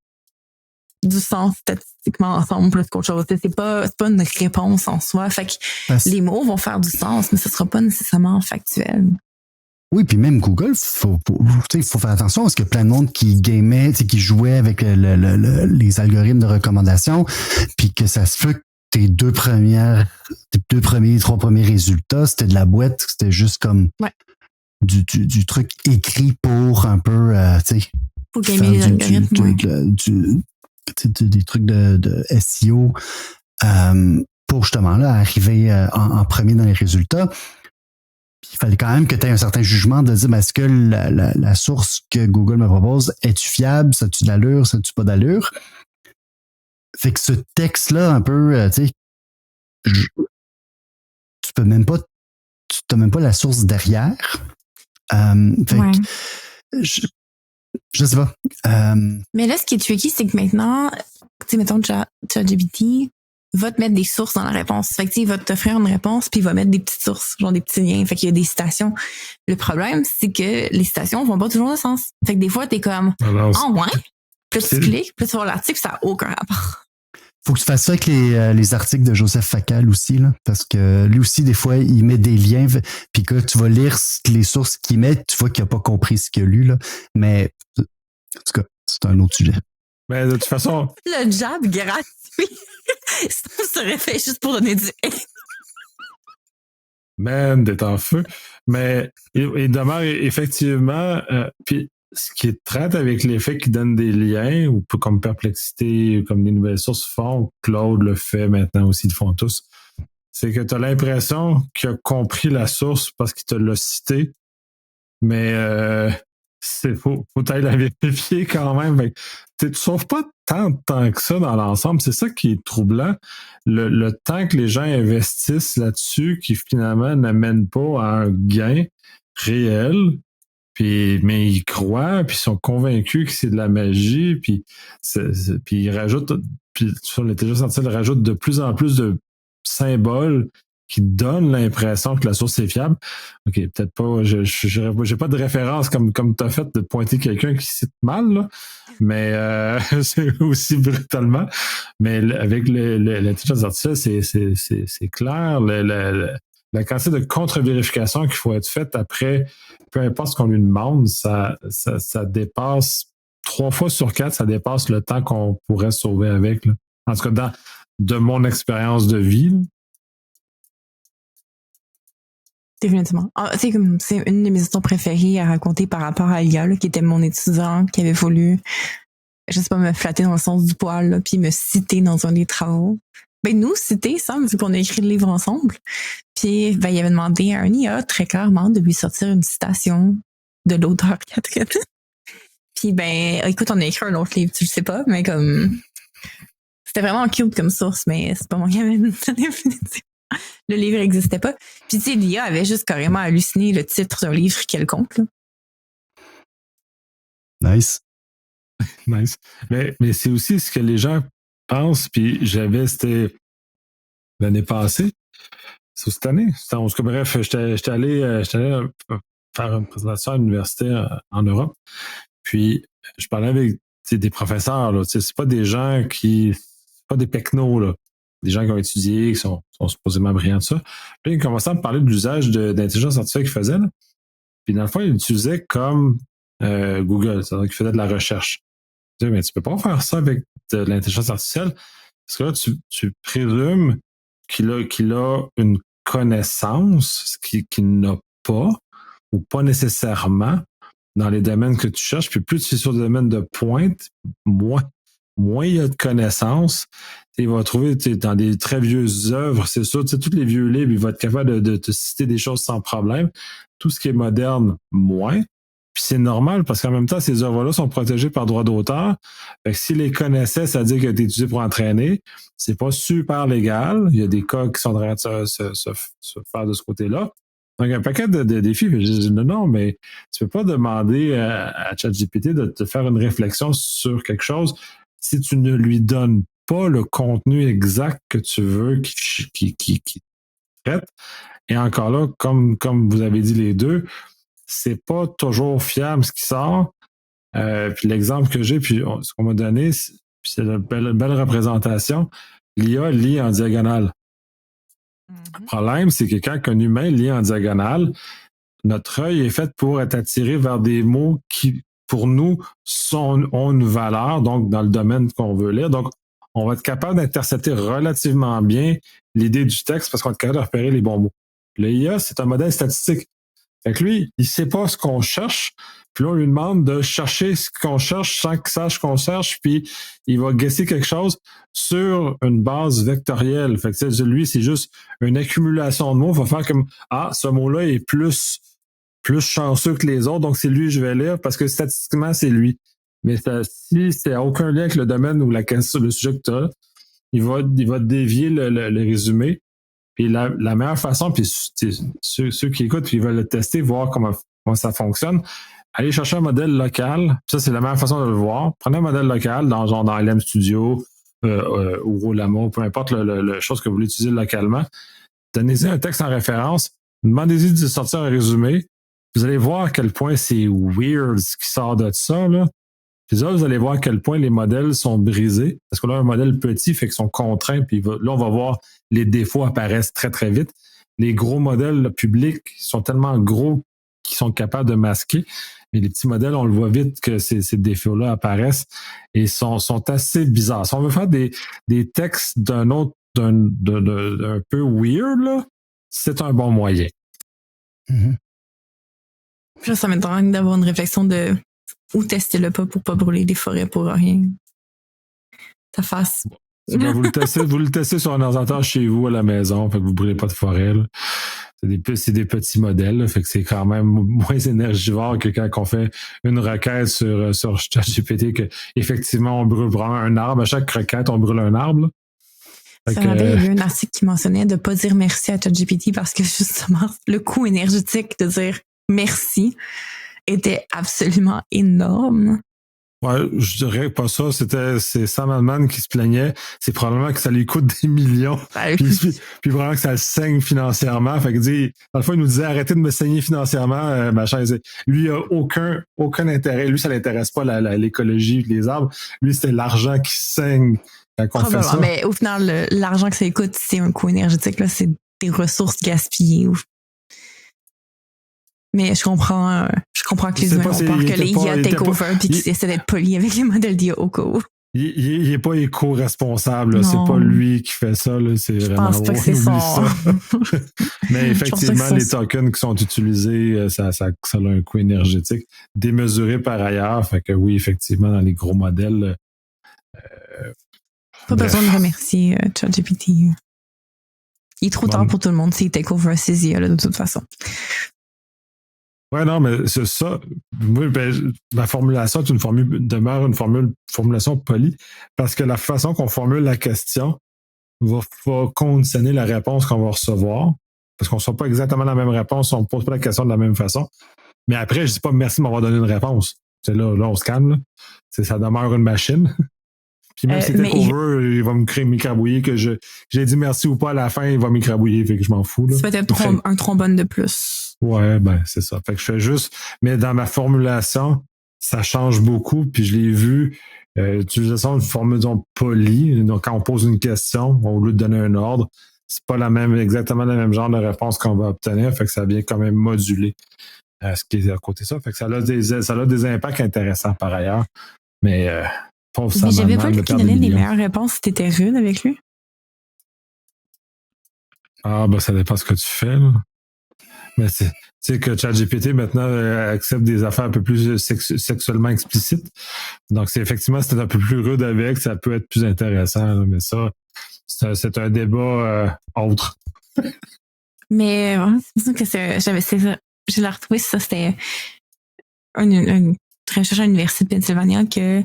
A: du sens statistiquement ensemble plus qu'autre chose. C'est pas une réponse en soi. Fait que les mots vont faire du sens, mais ce sera pas nécessairement factuel.
B: Oui, puis même Google, faut faire attention parce qu'il y a plein de monde qui gamait, qui jouait avec les algorithmes de recommandation, puis que ça se fait que tes trois premiers résultats, c'était de la boîte, c'était juste comme du truc écrit pour un peu,
A: pour gamer les algorithmes,
B: des trucs de SEO pour justement là arriver en premier dans les résultats. Il fallait quand même que tu aies un certain jugement de dire est-ce que la source que Google me propose, es-tu fiable, ça a-tu de l'allure, ça a-tu pas d'allure? Fait que ce texte-là, un peu, tu peux même pas, tu n'as même pas la source derrière. Fait que, je sais pas.
A: Mais là, ce qui est tricky, c'est que maintenant, tu sais, mettons, ChatGPT va te mettre des sources dans la réponse. Fait que, il va t'offrir une réponse, puis il va mettre des petites sources, genre des petits liens. Fait qu'il y a des citations. Le problème, c'est que les citations vont pas toujours de sens. Fait que des fois, t'es comme, ouais? Puis tu cliques, puis tu vas voir l'article, ça n'a aucun rapport.
B: Faut que tu fasses ça avec les articles de Joseph Facal aussi, là, parce que lui aussi, des fois, il met des liens, puis que tu vas lire les sources qu'il met, tu vois qu'il n'a pas compris ce qu'il a lu, là. Mais, en tout cas, c'est un autre sujet.
C: Mais de toute façon...
A: Le jab gratuit, ça serait fait juste pour donner du hate.
C: Man, d'être en feu. Mais il demeure effectivement... puis ce qui est traite avec l'effet qui donne des liens, ou comme Perplexité, comme des nouvelles sources font, Claude le fait maintenant aussi, ils le font tous, c'est que tu as l'impression qu'il a compris la source parce qu'il te l'a cité, mais faut aller la vérifier quand même. Tu ne sauves pas tant de temps que ça dans l'ensemble. C'est ça qui est troublant. Le temps que les gens investissent là-dessus qui finalement n'amène pas à un gain réel. Mais ils croient, puis ils sont convaincus que c'est de la magie, puis ils rajoutent, puis on était juste senti, ils rajoutent de plus en plus de symboles qui donnent l'impression que la source est fiable. OK, peut-être pas, j'ai pas de référence comme tu as fait de pointer quelqu'un qui cite mal, là, mais c'est aussi brutalement. Mais avec l'intelligence artificielle, c'est clair, la quantité de contre-vérification qu'il faut être faite après, peu importe ce qu'on lui demande, ça dépasse 3 fois sur 4, ça dépasse le temps qu'on pourrait sauver avec. Là. En tout cas, de mon expérience de vie.
A: Définitivement. C'est une de mes histoires préférées à raconter par rapport à Lia, là, qui était mon étudiant, qui avait voulu, je sais pas, me flatter dans le sens du poil, là, puis me citer dans un des travaux. Ben, nous citer, ça, vu qu'on a écrit le livre ensemble. Puis, ben, il avait demandé à un IA, très clairement, de lui sortir une citation de l'auteur Catherine. Puis, ben, écoute, on a écrit un autre livre, tu le sais pas, mais comme, c'était vraiment cute comme source, mais c'est pas moi qui avais une définition. Le livre n'existait pas. Puis, tu sais, l'IA avait juste carrément halluciné le titre d'un livre quelconque, là.
B: Nice.
C: Nice. Mais c'est aussi ce que les gens pensent, puis c'était l'année passée, c'est cette année. Bref, j'étais allé faire une présentation à l'université en Europe, puis je parlais avec des professeurs, là, c'est pas des gens pas des pecnos, là, des gens qui ont étudié, qui sont supposément brillants de ça. Puis ils commençaient à me parler de l'usage d'intelligence artificielle qu'ils faisaient, là. Puis dans le fond, ils l'utilisaient comme Google, c'est-à-dire qu'ils faisaient de la recherche. Je disais, mais tu peux pas faire ça avec de l'intelligence artificielle, parce que là, tu présumes qu'il a une connaissance qu'il n'a pas, ou pas nécessairement, dans les domaines que tu cherches. Puis plus tu es sur des domaines de pointe, moins il y a de connaissances. Il va trouver dans des très vieuses œuvres, c'est sûr, tous les vieux livres, il va être capable de te citer des choses sans problème. Tout ce qui est moderne, moins. Puis c'est normal, parce qu'en même temps, ces œuvres-là sont protégées par droit d'auteur. Fait que s'ils les connaissaient, ça veut dire qu'elles étaient utilisées pour entraîner. C'est pas super légal. Il y a des cas qui sont en train de se faire de ce côté-là. Donc, un paquet de défis. Je dis, non, mais tu peux pas demander à ChatGPT de te faire une réflexion sur quelque chose si tu ne lui donnes pas le contenu exact que tu veux qu'il traite. Et encore là, comme vous avez dit les deux, c'est pas toujours fiable ce qui sort. Puis l'exemple que j'ai, puis ce qu'on m'a donné, c'est une belle représentation. L'IA lit en diagonale. Le problème, c'est que quand un humain lit en diagonale, notre œil est fait pour être attiré vers des mots qui, pour nous, ont une valeur, donc dans le domaine qu'on veut lire. Donc, on va être capable d'intercepter relativement bien l'idée du texte parce qu'on est capable de repérer les bons mots. L'IA, c'est un modèle statistique. Fait que lui, il sait pas ce qu'on cherche, puis là, on lui demande de chercher ce qu'on cherche sans qu'il sache qu'on cherche, puis il va guesser quelque chose sur une base vectorielle. Fait que lui, c'est juste une accumulation de mots. Il va faire comme, ce mot-là est plus chanceux que les autres, donc c'est lui que je vais lire, parce que statistiquement, c'est lui. Mais si c'est à aucun lien avec le domaine ou le sujet que tu as, il va dévier le résumé. Puis la meilleure façon, puis ceux qui écoutent, puis ils veulent le tester, voir comment ça fonctionne, allez chercher un modèle local. Ça, c'est la meilleure façon de le voir. Prenez un modèle local, dans LM Studio ou Rolamo, peu importe la chose que vous voulez utiliser localement. Donnez-y un texte en référence. Demandez-y de sortir un résumé. Vous allez voir à quel point c'est weird ce qui sort de ça, là. Puis là, vous allez voir à quel point les modèles sont brisés. Parce que là, un modèle petit fait qu'ils sont contraints. Puis là, on va voir les défauts apparaissent très, très vite. Les gros modèles là, publics sont tellement gros qu'ils sont capables de masquer. Mais les petits modèles, on le voit vite que ces défauts-là apparaissent et sont assez bizarres. Si on veut faire des textes d'un peu weird, là, c'est un bon moyen.
B: Mm-hmm.
A: Puis là, ça m'étonne d'avoir une réflexion de où tester le pas pour pas brûler des forêts pour rien. Ça fasse.
C: Ben, vous le testez sur un ordinateur chez vous à la maison, fait que vous brûlez pas de forêt, là. C'est des petits modèles, là, fait que c'est quand même moins énergivore que quand on fait une requête sur ChatGPT que effectivement on brûle un arbre. À chaque requête, on brûle un arbre, là.
A: Il y a eu un article qui mentionnait de pas dire merci à ChatGPT parce que justement le coût énergétique de dire merci était absolument énorme.
C: Ouais, je dirais pas ça. C'est Sam Altman qui se plaignait. C'est probablement que ça lui coûte des millions. Puis probablement que ça le saigne financièrement. Fait que dans le fond, il nous disait arrêtez de me saigner financièrement, machin. Lui, il a aucun intérêt. Lui, ça l'intéresse pas l'écologie, les arbres. Lui, c'était l'argent qui saigne quand on fait ça.
A: Mais au final, l'argent que ça coûte, c'est un coût énergétique, là, c'est des ressources gaspillées. Mais je comprends que les humains ont peur que les IA take over puis qu'ils essaient d'être polis avec les modèles d'IA au cas où.
C: il est pas éco-responsable. Là.
A: Non.
C: C'est pas lui qui fait ça. Là. C'est
A: Je
C: vraiment
A: pense pas que c'est
C: oublie
A: son.
C: ça. Mais effectivement,
A: que
C: les tokens qui sont utilisés, ça a un coût énergétique démesuré par ailleurs. Fait que oui, effectivement, dans les gros modèles.
A: Pas besoin de remercier ChatGPT. Il est trop tard pour tout le monde s'il take over Sysia, là, de toute façon.
C: Ouais, non, mais c'est ça. Moi, ma formulation demeure une formulation polie parce que la façon qu'on formule la question va conditionner la réponse qu'on va recevoir. Parce qu'on ne reçoit pas exactement la même réponse, on ne pose pas la question de la même façon. Mais après, je ne dis pas merci de m'avoir donné une réponse. C'est là, on se calme. Là. Ça demeure une machine. Puis même si c'était over, il va m'écrabouiller que j'ai dit merci ou pas à la fin, il va m'écrabouiller, fait que je m'en fous. Là.
A: C'est peut-être un trombone de plus.
C: Ouais, ben c'est ça. Fait que je fais juste, mais dans ma formulation, ça change beaucoup, puis je l'ai vu, utilisation d'une formulation polie. Donc, quand on pose une question, au lieu de donner un ordre, c'est pas exactement le même genre de réponse qu'on va obtenir, fait que ça vient quand même moduler ce qui est à côté de ça. Fait que ça a des impacts intéressants par ailleurs. Mais pauvre Sam.
A: Mais j'avais pas lu qu'il donnait des meilleures réponses si t'étais rude avec lui.
C: Ah, ben ça dépend ce que tu fais, là. Mais tu sais que ChatGPT maintenant accepte des affaires un peu plus sexuellement explicites. Donc c'est effectivement c'est un peu plus rude avec, ça peut être plus intéressant, là, mais ça c'est un débat autre. Mais
A: c'est sûr que je l'ai retrouvé ça, c'était une recherche à l'Université de Pennsylvania que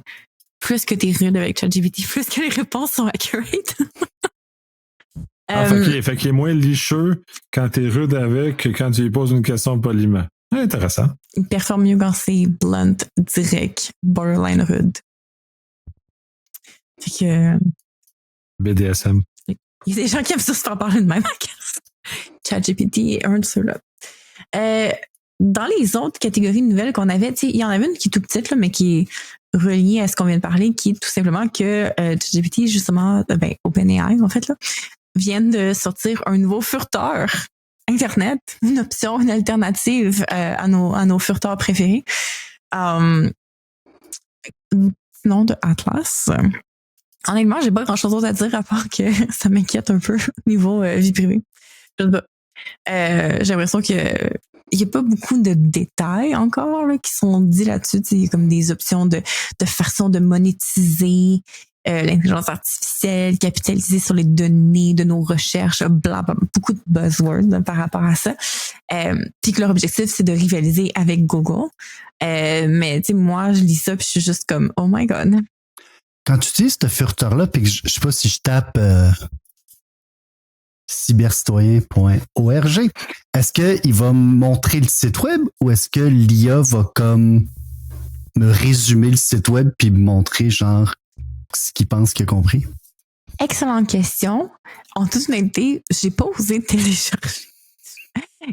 A: plus que t'es rude avec ChatGPT, plus que les réponses sont accurate.
C: Fait qu'il est moins licheux quand t'es rude avec que quand tu lui poses une question poliment. Intéressant.
A: Il performe mieux quand c'est blunt, direct, borderline rude. Fait que...
C: BDSM.
A: Il y a des gens qui aiment ça se faire parler de même. ChatGPT est un de ceux-là. Dans les autres catégories nouvelles qu'on avait, il y en avait une qui est tout petite, là, mais qui est reliée à ce qu'on vient de parler, qui est tout simplement que ChatGPT, justement, OpenAI, en fait, là, viennent de sortir un nouveau furteur Internet, une option, une alternative à nos furteurs préférés. Sinon, de Atlas. Honnêtement, j'ai pas grand-chose d'autre à dire à part que ça m'inquiète un peu au niveau vie privée. Je sais pas. J'ai l'impression que il n'y a pas beaucoup de détails encore là, qui sont dits là-dessus. Il y a comme des options de façon de monétiser l'intelligence artificielle, capitaliser sur les données de nos recherches, blablabla, beaucoup de buzzwords par rapport à ça. Puis que leur objectif, c'est de rivaliser avec Google. Mais moi, je lis ça puis je suis juste comme « Oh my God ».
B: Quand tu utilises ce furteur-là, puis que je sais pas si je tape cybercitoyen.org, est-ce qu'il va me montrer le site web ou est-ce que l'IA va comme me résumer le site web puis me montrer genre ce qu'il pense qu'il a compris?
A: Excellente question. En toute honnêteté, j'ai pas osé télécharger.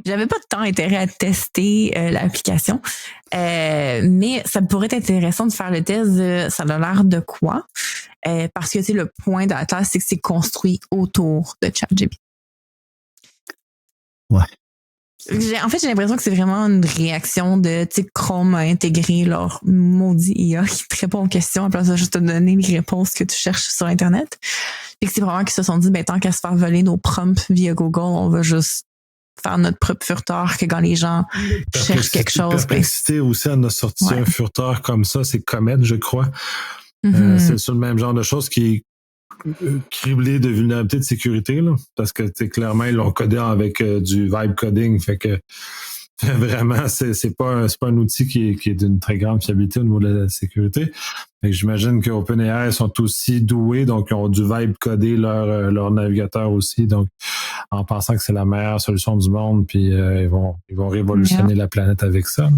A: J'avais pas de temps intérêt à tester l'application, mais ça pourrait être intéressant de faire le test de ça a l'air de quoi, parce que le point d'Atlas, c'est que c'est construit autour de ChatGPT.
B: Ouais.
A: J'ai l'impression que c'est vraiment une réaction de Chrome a intégré leur maudit IA qui te répond aux questions à place de juste te donner les réponses que tu cherches sur Internet. Et que c'est vraiment qu'ils se sont dit, tant qu'à se faire voler nos prompts via Google, on va juste faire notre propre furteur que quand les gens cherchent quelque chose.
C: Perplexité aussi, on a sorti un furteur comme ça, c'est Comet, je crois. C'est sur le même genre de choses qui est criblé de vulnérabilité de sécurité, là, parce que clairement, ils l'ont codé avec du vibe coding, fait que vraiment, c'est pas un outil qui est d'une très grande fiabilité au niveau de la sécurité. Fait que j'imagine que OpenAI sont aussi doués, donc ils ont du vibe coder leur navigateur aussi, donc en pensant que c'est la meilleure solution du monde, puis ils vont révolutionner la planète avec ça.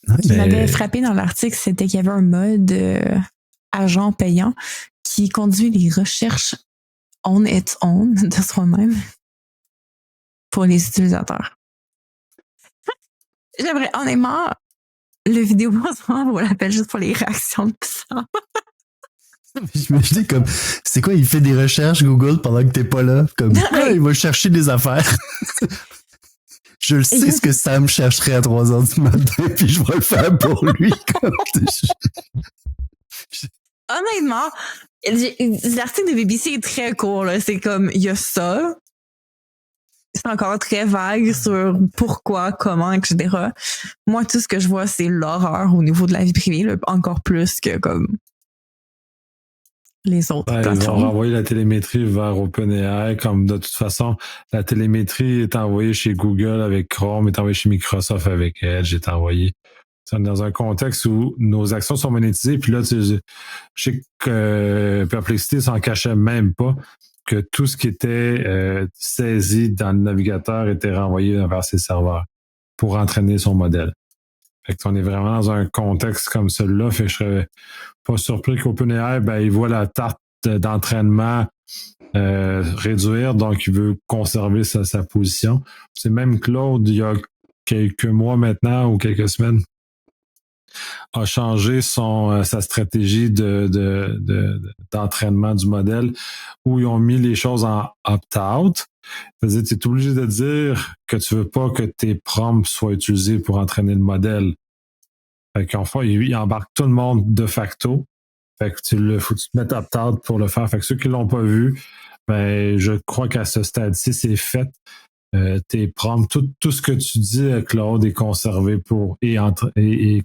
A: Ce qui m'avait frappé dans l'article, c'était qu'il y avait un mode agent payant qui conduit les recherches on its own de soi-même pour les utilisateurs. J'aimerais honnêtement le vidéo on l'appelle juste pour les réactions de ça.
B: J'imagine comme c'est quoi, il fait des recherches Google pendant que t'es pas là, comme il va chercher des affaires. Je le sais ce que Sam chercherait à 3h du matin, puis je vais le faire pour lui.
A: honnêtement, l'article de BBC est très court, là. C'est comme, il y a ça. C'est encore très vague sur pourquoi, comment, etc. Moi, tout ce que je vois, c'est l'horreur au niveau de la vie privée, là, encore plus que comme les autres
C: Ils vont
A: plateformes.
C: renvoyer la télémétrie vers OpenAI, comme de toute façon, la télémétrie est envoyée chez Google avec Chrome, est envoyée chez Microsoft avec Edge, est envoyée dans un contexte où nos actions sont monétisées. Puis là, je sais que Perplexity s'en cachait même pas, que tout ce qui était saisi dans le navigateur était renvoyé vers ses serveurs pour entraîner son modèle. Fait qu'on est vraiment dans un contexte comme celui-là. Fait que je serais pas surpris qu'OpenAI, il voit la tarte d'entraînement réduire, donc il veut conserver sa position. C'est même Claude, il y a quelques mois maintenant ou quelques semaines, a changé sa stratégie d'entraînement du modèle où ils ont mis les choses en opt-out. C'est-à-dire, tu es obligé de dire que tu veux pas que tes prompts soient utilisés pour entraîner le modèle. Fait qu'en fait, ils embarquent tout le monde de facto. Fait que faut que tu te mettes opt-out pour le faire. Fait que ceux qui l'ont pas vu, je crois qu'à ce stade-ci, c'est fait. Tes prompts, tout ce que tu dis, Claude, est conservé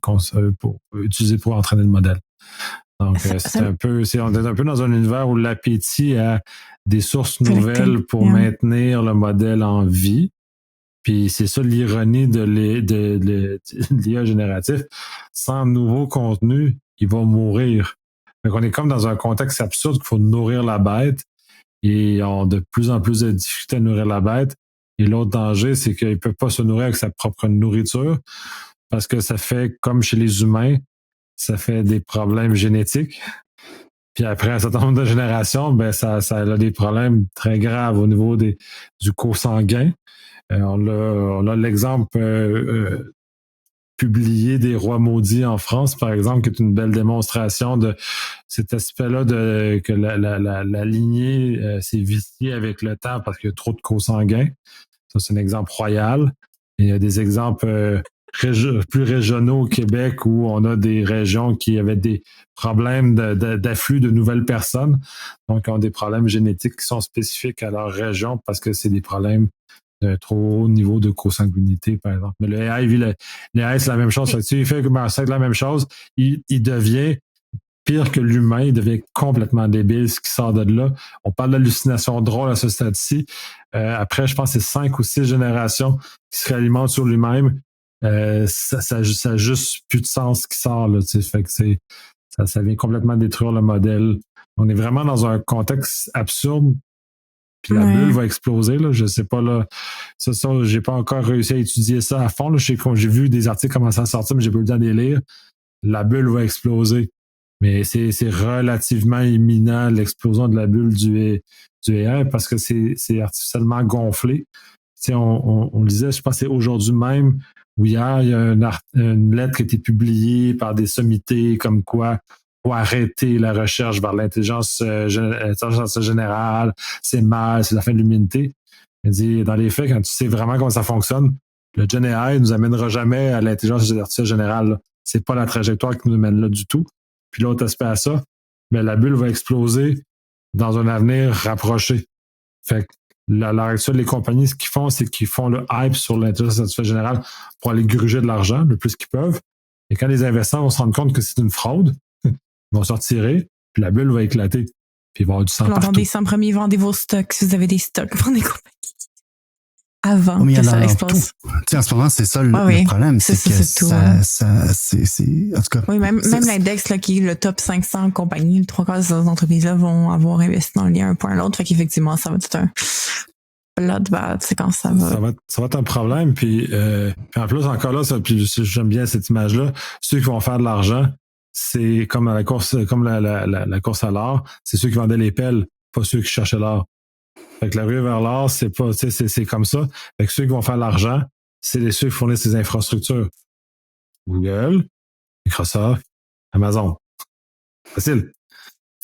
C: conservé pour utiliser pour entraîner le modèle. Donc, on est un peu dans un univers où l'appétit a des sources nouvelles pour maintenir le modèle en vie. Puis c'est ça l'ironie de l'IA génératif. Sans nouveau contenu, il va mourir. Donc, on est comme dans un contexte absurde qu'il faut nourrir la bête et on a de plus en plus de difficultés à nourrir la bête. Et l'autre danger, c'est qu'il ne peut pas se nourrir avec sa propre nourriture parce que ça fait, comme chez les humains, ça fait des problèmes génétiques. Puis après un certain nombre de générations, ça a des problèmes très graves au niveau du co-sanguin. On a l'exemple publié des rois maudits en France, par exemple, qui est une belle démonstration de cet aspect-là que la lignée s'est viciée avec le temps parce qu'il y a trop de co-sanguins. Ça, c'est un exemple royal. Et il y a des exemples plus régionaux au Québec où on a des régions qui avaient des problèmes d'afflux de nouvelles personnes. Donc, ils ont des problèmes génétiques qui sont spécifiques à leur région parce que c'est des problèmes d'un trop haut niveau de consanguinité, par exemple. Mais le AI, c'est la même chose. Il fait la même chose. Il devient pire que l'humain. Il devient complètement débile, ce qui sort de là. On parle d'hallucination drôle à ce stade-ci. Après, je pense que c'est 5 ou 6 générations qui se réalimentent sur lui-même. Ça a juste plus de sens qui sort. Là, fait que ça vient complètement détruire le modèle. On est vraiment dans un contexte absurde. Puis la bulle va exploser, là. Je sais pas, là. Ça, j'ai pas encore réussi à étudier ça à fond, là. J'ai vu des articles commencer à sortir, mais j'ai pas eu le temps de les lire. La bulle va exploser. Mais c'est relativement imminent, l'explosion de la bulle du AI, parce que c'est artificiellement gonflé. On lisait, je pense que c'est aujourd'hui même, ou hier, il y a une lettre qui a été publiée par des sommités comme quoi pour arrêter la recherche vers l'intelligence générale, c'est mal, c'est la fin de l'humanité. Il dit, dans les faits, quand tu sais vraiment comment ça fonctionne, le Gen AI ne nous amènera jamais à l'intelligence artificielle générale. Là. C'est pas la trajectoire qui nous mène là du tout. Puis l'autre aspect à ça, la bulle va exploser dans un avenir rapproché. Fait que l'heure actuelle, les compagnies, ce qu'ils font, c'est qu'ils font le hype sur l'intelligence artificielle générale pour aller gruger de l'argent le plus qu'ils peuvent. Et quand les investisseurs vont se rendre compte que c'est une fraude, ils vont se retirer, puis la bulle va éclater. Puis il va y avoir du sang partout.
A: Vendez 100 premiers, vendez vos stocks si vous avez des stocks pour des compagnies. Avant que ça explose.
B: En ce moment, c'est ça le problème. C'est que en tout cas.
A: Oui, même l'index, là, qui est le top 500 compagnies, les 3 quarts de ces entreprises-là vont avoir investi dans le lien un point à l'autre. Fait qu'effectivement, ça va être un bloodbath, c'est quand ça va.
C: Ça va être un problème. Puis en plus, encore là, puis j'aime bien cette image-là. Ceux qui vont faire de l'argent, c'est comme à la course, comme la course à l'or, c'est ceux qui vendaient les pelles, pas ceux qui cherchaient l'or. Fait que la rue vers l'or, c'est pas, c'est comme ça. Fait que ceux qui vont faire l'argent, c'est ceux qui fournissent les infrastructures. Google, Microsoft, Amazon. Facile.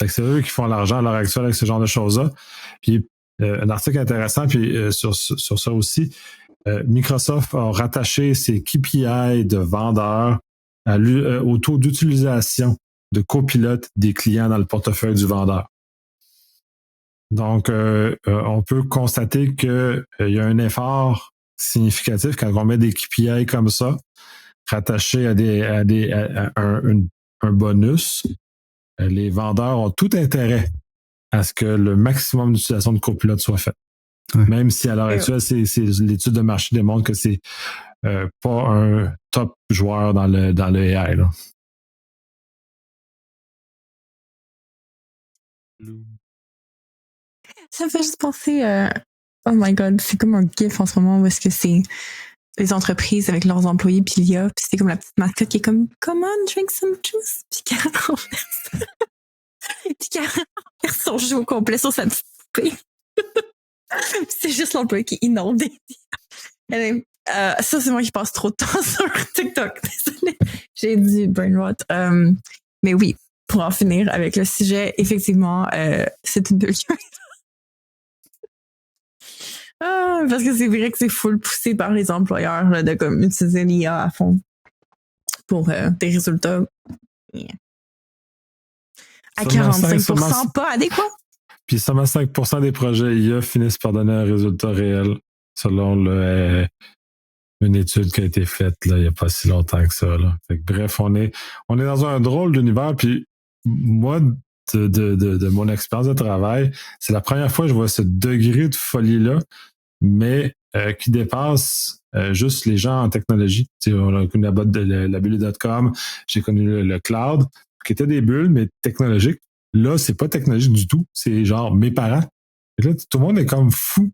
C: Fait que c'est eux qui font l'argent à l'heure actuelle avec ce genre de choses-là. Puis un article intéressant, puis sur ça aussi, Microsoft a rattaché ses KPI de vendeurs au taux d'utilisation de copilote des clients dans le portefeuille du vendeur. Donc, on peut constater qu'il y a un effort significatif quand on met des KPI comme ça, rattachés à un bonus. Les vendeurs ont tout intérêt à ce que le maximum d'utilisation de copilote soit fait.
B: Ouais.
C: Même si à l'heure actuelle, l'étude de marché démontre que c'est pas un top joueur dans le AI. Là.
A: Ça me fait juste penser, oh my god, c'est comme un gif en ce moment où est-ce que c'est les entreprises avec leurs employés puis l'IA, puis c'est comme la petite mascotte qui est comme come on, drink some juice, puis Karen renverse son jeu au complet sur sa petite poupée. C'est juste l'employé qui est inondé. Ça, c'est moi qui passe trop de temps sur TikTok. Désolée. J'ai du brain rot. Mais oui, pour en finir avec le sujet, effectivement, c'est une bulle. Parce que c'est vrai que c'est full poussé par les employeurs là, de comme utiliser l'IA à fond pour des résultats à 45% pas adéquats.
C: Puis seulement 5% des projets IA finissent par donner un résultat réel, selon une étude qui a été faite là, il n'y a pas si longtemps que ça. Là. Fait que, bref, on est dans un drôle d'univers. Puis moi, de mon expérience de travail, c'est la première fois que je vois ce degré de folie-là, mais qui dépasse juste les gens en technologie. T'sais, on a connu la bulle.com, j'ai connu le cloud, qui étaient des bulles, mais technologiques. Là, c'est pas technologique du tout. C'est genre mes parents. Et là, tout le monde est comme fou.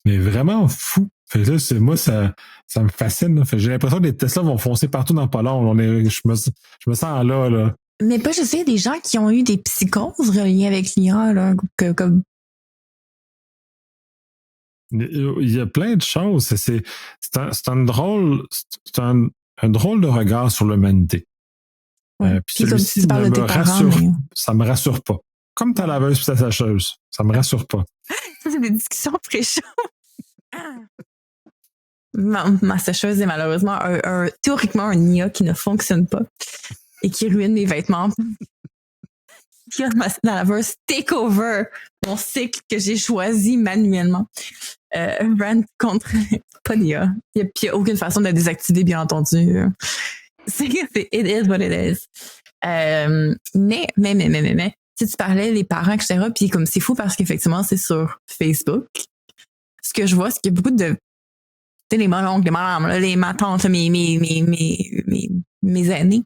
C: Mais vraiment fou. Fait que là, moi, ça me fascine. Là. Fait que j'ai l'impression que les Tesla vont foncer partout dans pas long. Je me sens là.
A: Mais pas juste, il y a des gens qui ont eu des psychoses reliées avec l'IA, là, comme.
C: Il y a plein de choses. C'est un drôle de regard sur l'humanité.
A: Ouais.
C: Puis celui-ci ça me rassure pas. Comme ta laveuse puis ta sacheuse, ça me rassure pas.
A: Ça, c'est des discussions très chaudes. Ma sécheuse est malheureusement théoriquement un IA qui ne fonctionne pas et qui ruine mes vêtements. Puis ma laveuse take over mon cycle que j'ai choisi manuellement. Rant contre pas d'IA. Il n'y a aucune façon de la désactiver, bien entendu. C'est it is what it is. Mais, si tu parlais des parents, etc., puis comme c'est fou parce qu'effectivement, c'est sur Facebook. Ce que je vois, c'est qu'il y a beaucoup de les mononcles, les madames, ma tante, mes aînés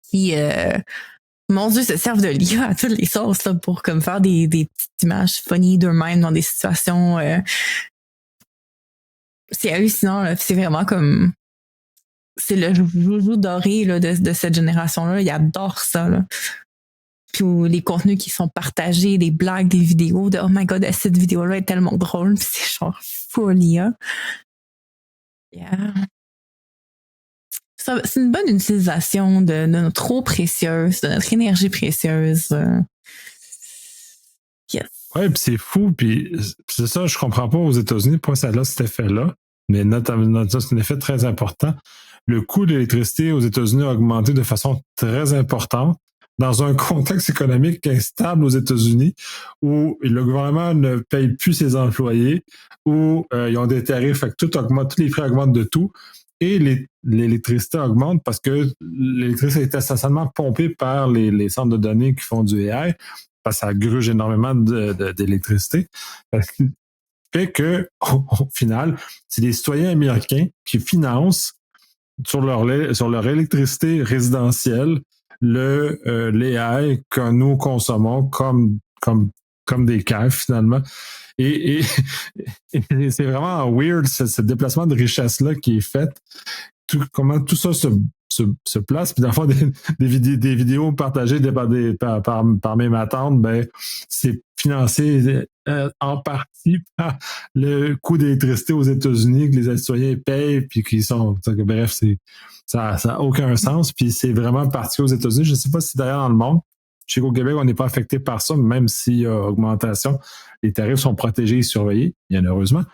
A: qui, mon Dieu, se servent de l'IA à toutes les sauces là, pour comme faire des petites images funny d'eux-mêmes dans des situations. C'est hallucinant, là, c'est vraiment comme c'est le joujou doré là, de cette génération-là. Ils adorent ça. Là. Puis les contenus qui sont partagés, des blagues, des vidéos de « Oh my God, cette vidéo-là est tellement drôle. » Puis c'est genre folie. Hein? Yeah. C'est une bonne utilisation de notre eau précieuse, de notre énergie précieuse. Yes.
C: Ouais, puis c'est fou. Puis c'est ça, je comprends pas aux États-Unis pourquoi ça a cet effet-là. Mais notamment, c'est un effet très important. Le coût de l'électricité aux États-Unis a augmenté de façon très importante dans un contexte économique instable aux États-Unis où le gouvernement ne paye plus ses employés, où ils ont des tarifs, fait que tout augmente, tous les prix augmentent de tout, et l'électricité augmente parce que l'électricité est essentiellement pompée par les centres de données qui font du AI, parce que ça gruge énormément d'électricité. Parce que fait que, au final, c'est les citoyens américains qui financent sur leur électricité résidentielle l'AI que nous consommons comme des caves finalement. Et c'est vraiment weird ce déplacement de richesse-là qui est fait. Comment tout ça se place, puis d'enfin des vidéos partagées par mes matantes, ben c'est financé en partie par le coût d'électricité aux États-Unis que les citoyens payent, puis qui sont, bref, ça a aucun sens, puis c'est vraiment parti aux États-Unis. Je ne sais pas si d'ailleurs dans le monde, je sais qu'au Québec, on n'est pas affecté par ça, même s'il y a augmentation, les tarifs sont protégés et surveillés, bien heureusement,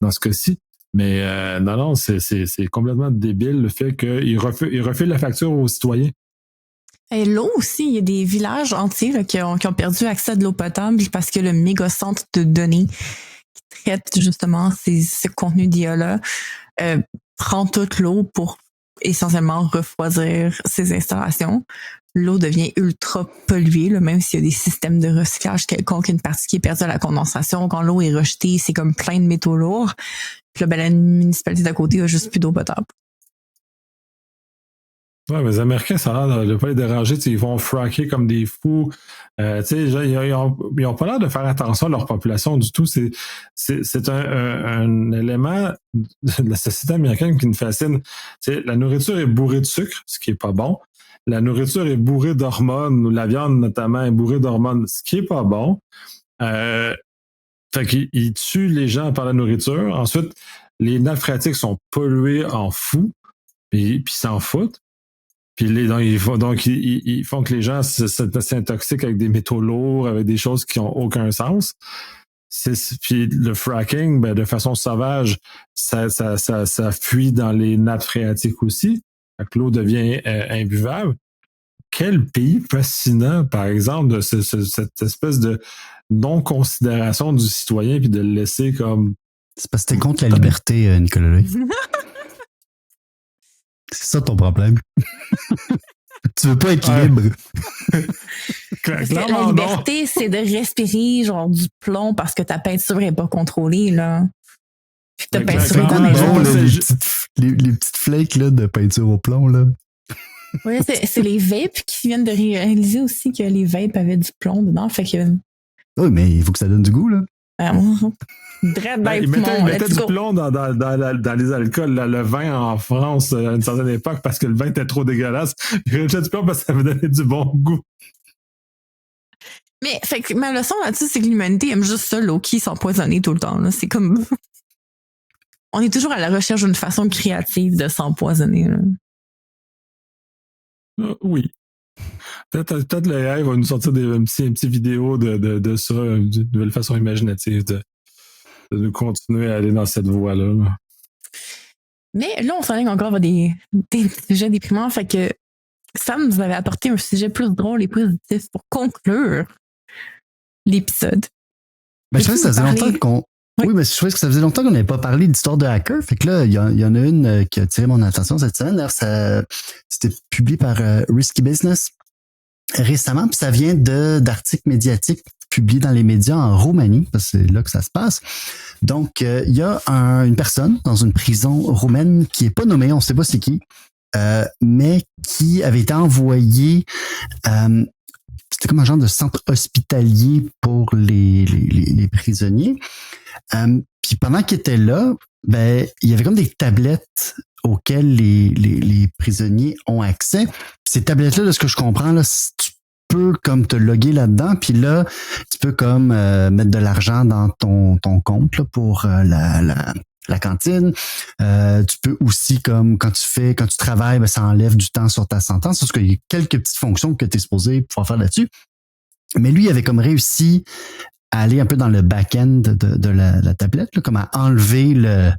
C: dans ce cas-ci. Mais non, c'est complètement débile le fait qu'ils refilent la facture aux citoyens.
A: Et l'eau aussi, il y a des villages entiers là, qui ont perdu accès à de l'eau potable parce que le méga centre de données qui traite justement ce contenu d'IA-là prend toute l'eau pour essentiellement refroidir ces installations. L'eau devient ultra polluée, là, même s'il y a des systèmes de recyclage quelconque, une partie qui est perdue à la condensation. Quand l'eau est rejetée, c'est comme plein de métaux lourds. Puis là, ben, la municipalité d'à côté a juste plus d'eau potable.
C: Ouais, mais les Américains, ça a l'air de ne pas les déranger. Ils vont fracker comme des fous. Ils ont pas l'air de faire attention à leur population du tout. C'est un élément de la société américaine qui nous fascine. La nourriture est bourrée de sucre, ce qui est pas bon. La nourriture est bourrée d'hormones, ou la viande notamment est bourrée d'hormones, ce qui est pas bon. Fait qu'ils tuent les gens par la nourriture. Ensuite, les nappes phréatiques sont polluées en fou, puis s'en foutent. Puis ils font que les gens s'intoxiquent avec des métaux lourds, avec des choses qui n'ont aucun sens. Puis le fracking, ben, de façon sauvage, ça fuit dans les nappes phréatiques aussi. Fait que l'eau devient imbuvable. Quel pays fascinant, par exemple, de cette espèce de non-considération du citoyen puis de le laisser comme...
B: C'est parce que t'es contre la liberté, Nicolas Leuil. C'est ça ton problème. Tu veux pas être libre.
A: Parce que la liberté, c'est de respirer genre du plomb parce que ta peinture est pas contrôlée, là. Puis ta peinture est
B: bon, les petites flakes là, de peinture au plomb, là.
A: Oui, c'est les vapes qui viennent de réaliser aussi que les vapes avaient du plomb dedans. Fait que...
B: Oui, mais il faut que ça donne du goût, là.
C: Ils mettaient du plomb dans les alcools. Là, le vin en France à une certaine époque parce que le vin était trop dégueulasse. Ils mettaient du plomb parce que ça avait donné du bon goût.
A: Mais fait que ma leçon là-dessus, c'est que l'humanité aime juste ça, l'eau qui s'empoisonner tout le temps. Là. C'est comme... On est toujours à la recherche d'une façon créative de s'empoisonner.
C: Oui. Peut-être le AI va nous sortir un petit vidéo de ça, d'une nouvelle façon imaginative de nous continuer à aller dans cette voie-là.
A: Mais là, on s'enligne encore vers des sujets déprimants. Fait que Sam nous avait apporté un sujet plus drôle et positif pour conclure l'épisode.
B: Ben, je sais que ça faisait longtemps qu'on... Oui, mais je trouvais que ça faisait longtemps qu'on n'avait pas parlé d'histoire de hacker. Fait que là, il y en a une qui a attiré mon attention cette semaine. D'ailleurs, c'était publié par Risky Business récemment, puis ça vient d'articles médiatiques publiés dans les médias en Roumanie, parce que c'est là que ça se passe. Donc, il y a une personne dans une prison roumaine qui est pas nommée, on ne sait pas c'est qui, mais qui avait été envoyé... c'était comme un genre de centre hospitalier pour les prisonniers. Puis pendant qu'il était là, ben il y avait comme des tablettes auxquelles les prisonniers ont accès. Puis ces tablettes-là, de ce que je comprends, là, tu peux comme te loguer là-dedans, puis là, tu peux comme mettre de l'argent dans ton compte là, pour la cantine. Tu peux aussi, comme quand tu travailles, ben, ça enlève du temps sur ta sentence. Parce qu'il y a quelques petites fonctions que tu es supposé pouvoir faire là-dessus. Mais lui, il avait comme réussi à aller un peu dans le back-end de la tablette, là, comme à enlever la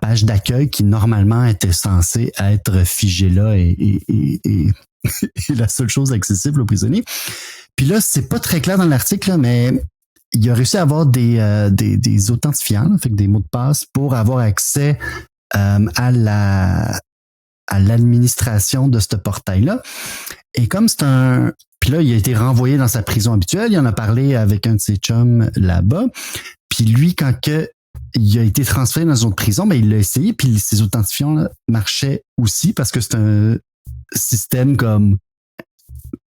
B: page d'accueil qui normalement était censée être figée là et la seule chose accessible aux prisonniers. Puis là, c'est pas très clair dans l'article, là, mais il a réussi à avoir des authentifiants, là, fait que des mots de passe pour avoir accès à l'administration de ce portail-là. Et comme c'est un... Puis là, il a été renvoyé dans sa prison habituelle. Il en a parlé avec un de ses chums là-bas. Puis lui, quand il a été transféré dans une autre prison, ben, il l'a essayé. Puis ces authentifiants marchaient aussi parce que c'est un système comme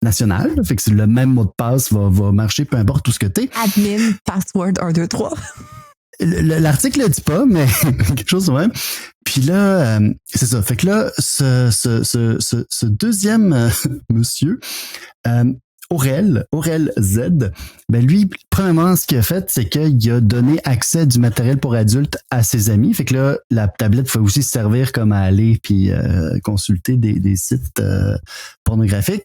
B: national. Fait que c'est le même mot de passe va marcher, peu importe tout ce que t'es.
A: Admin, password 1, 2, 3.
B: L'article ne le dit pas, mais quelque chose de même. Puis là, c'est ça. Fait que là, ce deuxième monsieur, Aurel Z, ben lui, premièrement, ce qu'il a fait, c'est qu'il a donné accès du matériel pour adultes à ses amis. Fait que là, la tablette peut aussi servir comme à aller puis consulter des sites pornographiques.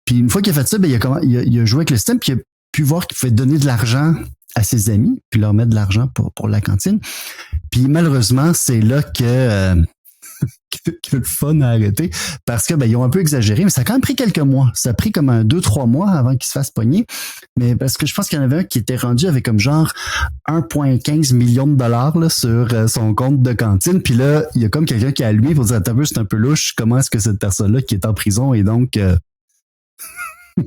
B: Puis une fois qu'il a fait ça, ben il a joué avec le système, puis il a pu voir qu'il pouvait donner de l'argent à ses amis, puis leur mettre de l'argent pour la cantine. Puis malheureusement, c'est là que que le fun a arrêté parce que ils ont un peu exagéré, mais ça a quand même pris quelques mois. Ça a pris comme 2-3 mois avant qu'il se fasse pogner. Mais parce que je pense qu'il y en avait un qui était rendu avec comme genre 1,15 million de dollars là, sur son compte de cantine. Puis là, il y a comme quelqu'un qui a allumé pour dire c'est un peu louche. Comment est-ce que cette personne-là qui est en prison et donc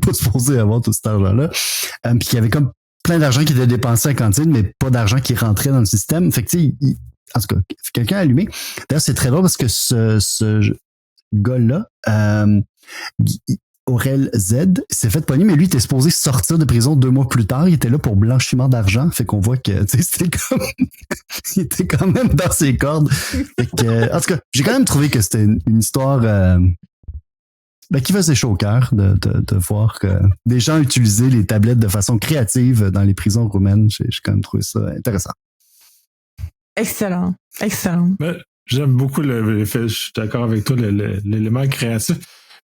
B: pas supposé avoir tout cet argent-là. Puis il y avait comme plein d'argent qui était dépensé à la cantine, mais pas d'argent qui rentrait dans le système. Fait que tu sais, en tout cas, quelqu'un a allumé. D'ailleurs, c'est très drôle parce que ce gars-là, Aurel Z, s'est fait pogner, mais lui, il était supposé sortir de prison 2 mois plus tard. Il était là pour blanchiment d'argent. Fait qu'on voit que, tu sais, c'était comme, il était quand même dans ses cordes. Fait que, en tout cas, j'ai quand même trouvé que c'était une histoire, qui faisait chaud au cœur de voir que des gens utilisaient les tablettes de façon créative dans les prisons roumaines. J'ai quand même trouvé ça intéressant.
A: Excellent. Excellent.
C: Mais j'aime beaucoup le fait, je suis d'accord avec toi, l'élément créatif.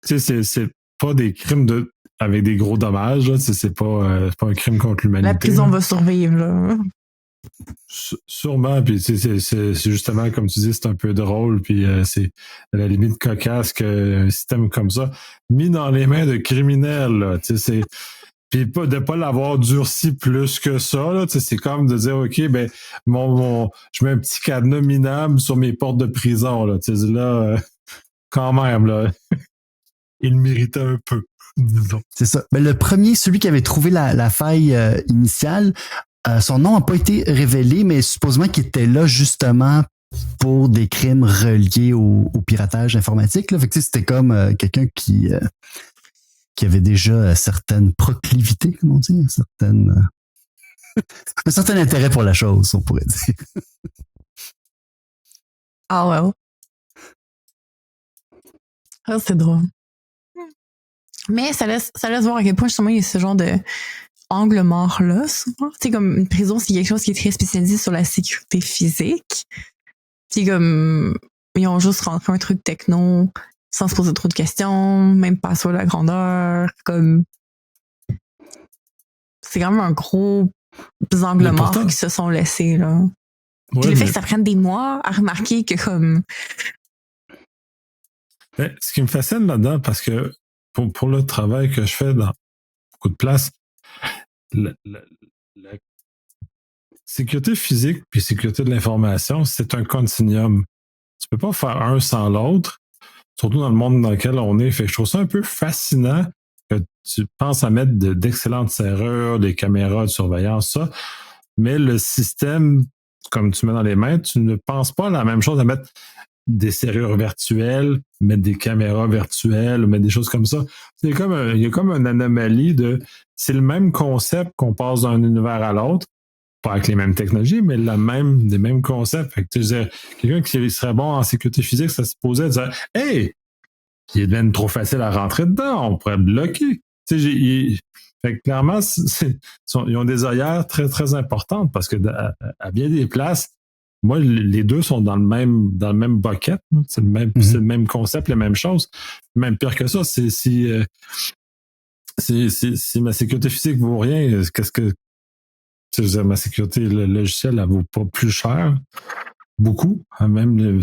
C: Tu sais, c'est pas des crimes avec des gros dommages, là. C'est pas un crime contre l'humanité.
A: La prison va survivre, là.
C: Sûrement, puis c'est justement, comme tu dis, c'est un peu drôle, puis c'est à la limite cocasse qu'un système comme ça, mis dans les mains de criminels, là, tu sais, puis de pas l'avoir durci plus que ça, là, tu sais, c'est comme de dire, OK, je mets un petit cadenas minable sur mes portes de prison, là, tu sais, là, quand même, là, il méritait un peu, disons.
B: C'est ça. Le premier, celui qui avait trouvé la faille initiale, son nom n'a pas été révélé, mais supposément qu'il était là justement pour des crimes reliés au piratage informatique. Là. Fait que, c'était comme quelqu'un qui avait déjà certaines proclivités, comme on dit, un certain intérêt pour la chose, on pourrait dire.
A: Ah ouais. Ah, c'est drôle. Mais ça laisse voir à quel point justement il y a ce genre de angle mort là, souvent. Tu sais, comme une prison, c'est quelque chose qui est très spécialisé sur la sécurité physique. Puis comme ils ont juste rentré un truc techno sans se poser trop de questions, même pas sur la grandeur, comme c'est quand même un gros angle mort qui se sont laissés là. Ouais, puis le fait que ça prenne des mois à remarquer que comme
C: ce qui me fascine là-dedans, parce que pour le travail que je fais dans beaucoup de places, la sécurité physique puis sécurité de l'information, c'est un continuum. Tu peux pas faire un sans l'autre, surtout dans le monde dans lequel on est. Fait que je trouve ça un peu fascinant que tu penses à mettre d'excellentes serrures, des caméras de surveillance, ça, mais le système, comme tu mets dans les mains, tu ne penses pas à la même chose à mettre des serrures virtuelles, mettre des caméras virtuelles, mettre des choses comme ça. Il y a comme une anomalie c'est le même concept qu'on passe d'un univers à l'autre, pas avec les mêmes technologies, mais les mêmes concepts. Fait que, tu sais, quelqu'un qui serait bon en sécurité physique, ça se posait dire « Hey, il devient trop facile à rentrer dedans, on pourrait bloquer. » Tu sais, fait que clairement, ils ont des œillères très, très importantes parce que à bien des places, moi, les deux sont dans le même bucket. C'est le même concept, les mêmes choses. Même pire que ça, si ma sécurité physique vaut rien, qu'est-ce que ma sécurité logicielle, elle vaut pas plus cher? Beaucoup. Même,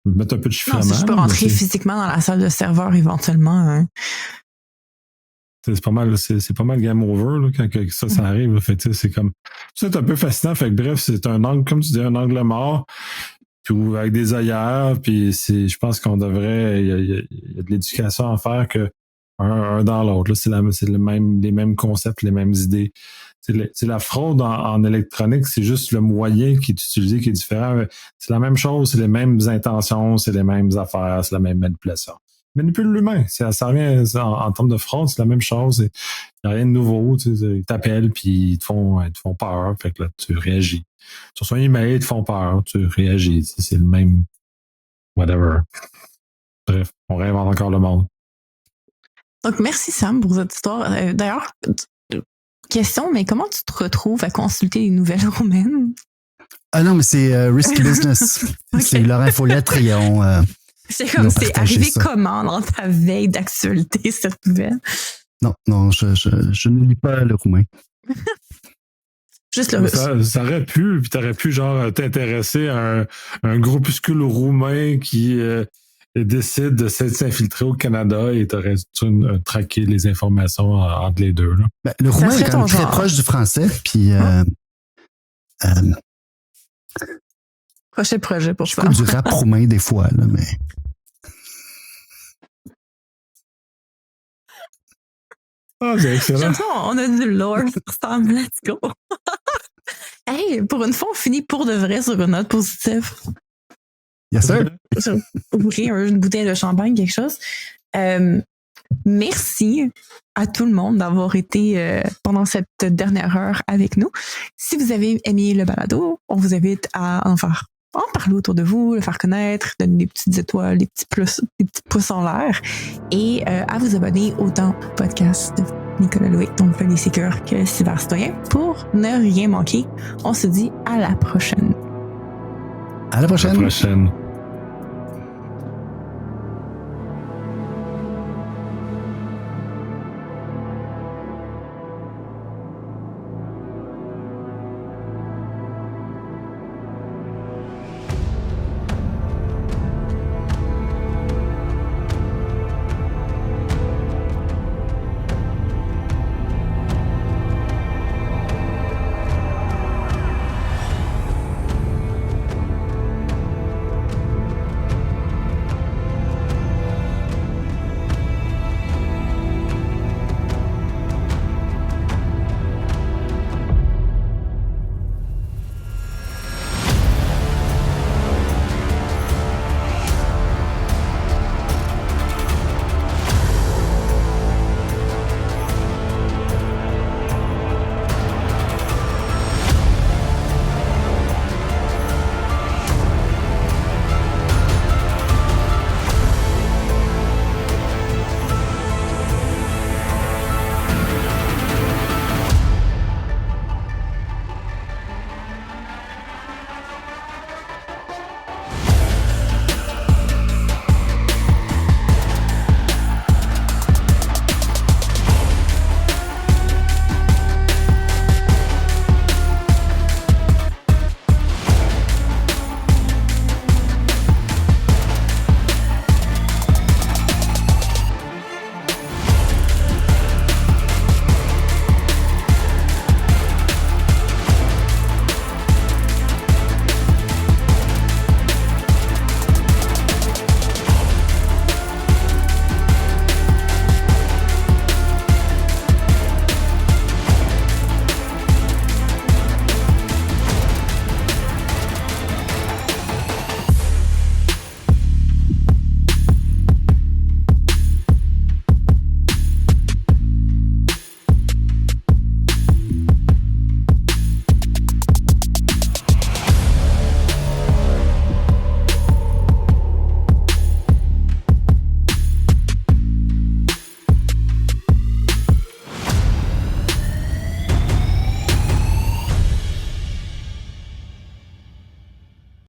C: mettre un peu de chiffrement.
A: Non, si je peux rentrer physiquement dans la salle de serveur éventuellement. Hein.
C: C'est pas mal game over là, quand ça arrive. Là. Fait, c'est comme. C'est un peu fascinant. Fait que bref, c'est un angle, comme tu dis, un angle mort. Puis avec des œillères. Puis je pense qu'on devrait. Il y a de l'éducation à faire que un dans l'autre. Là, c'est les mêmes concepts, les mêmes idées. C'est la fraude en électronique, c'est juste le moyen qui est utilisé qui est différent. C'est la même chose, c'est les mêmes intentions, c'est les mêmes affaires, c'est la même manipulation. Manipule l'humain, ça revient en termes de fraude, c'est la même chose. Il n'y a rien de nouveau. Ils t'appellent puis ils te font peur. Fait que là, tu réagis. Tu reçois un email, ils te font peur, tu réagis. C'est le même whatever. Bref, on réinvente encore le monde.
A: Donc, merci Sam pour cette histoire. D'ailleurs, question, mais comment tu te retrouves à consulter les nouvelles roumaines?
B: Ah non, mais c'est Risky Business. Okay. C'est leur infolettre.
A: C'est comme, c'est arrivé ça. Comment dans ta veille d'actualité, cette nouvelle?
B: Non, je ne lis pas le roumain.
A: Juste le russe.
C: Ça aurait pu, puis t'aurais pu genre t'intéresser à un groupuscule roumain qui décide de s'infiltrer au Canada et t'aurais traqué les informations entre les deux. Là.
B: Ben, le roumain est quand même très proche du français, puis
A: projet pour ça.
B: J'écoute du rap roumain des fois, là, mais.
C: Ah, c'est excellent.
A: J'aime ça, on a du lore ensemble, let's go. Hey, pour une fois, on finit pour de vrai sur une note positive.
B: Yes, sir.
A: Ouvrir une bouteille de champagne, quelque chose. Merci à tout le monde d'avoir été pendant cette dernière heure avec nous. Si vous avez aimé le balado, on vous invite à en parler autour de vous, le faire connaître, donner des petites étoiles, des petits pouces en l'air et à vous abonner autant au podcast de Nicolas Loué, donc les Sécures, que Cyber Citoyen pour ne rien manquer. On se dit à la prochaine.
B: À la prochaine.
C: À la prochaine.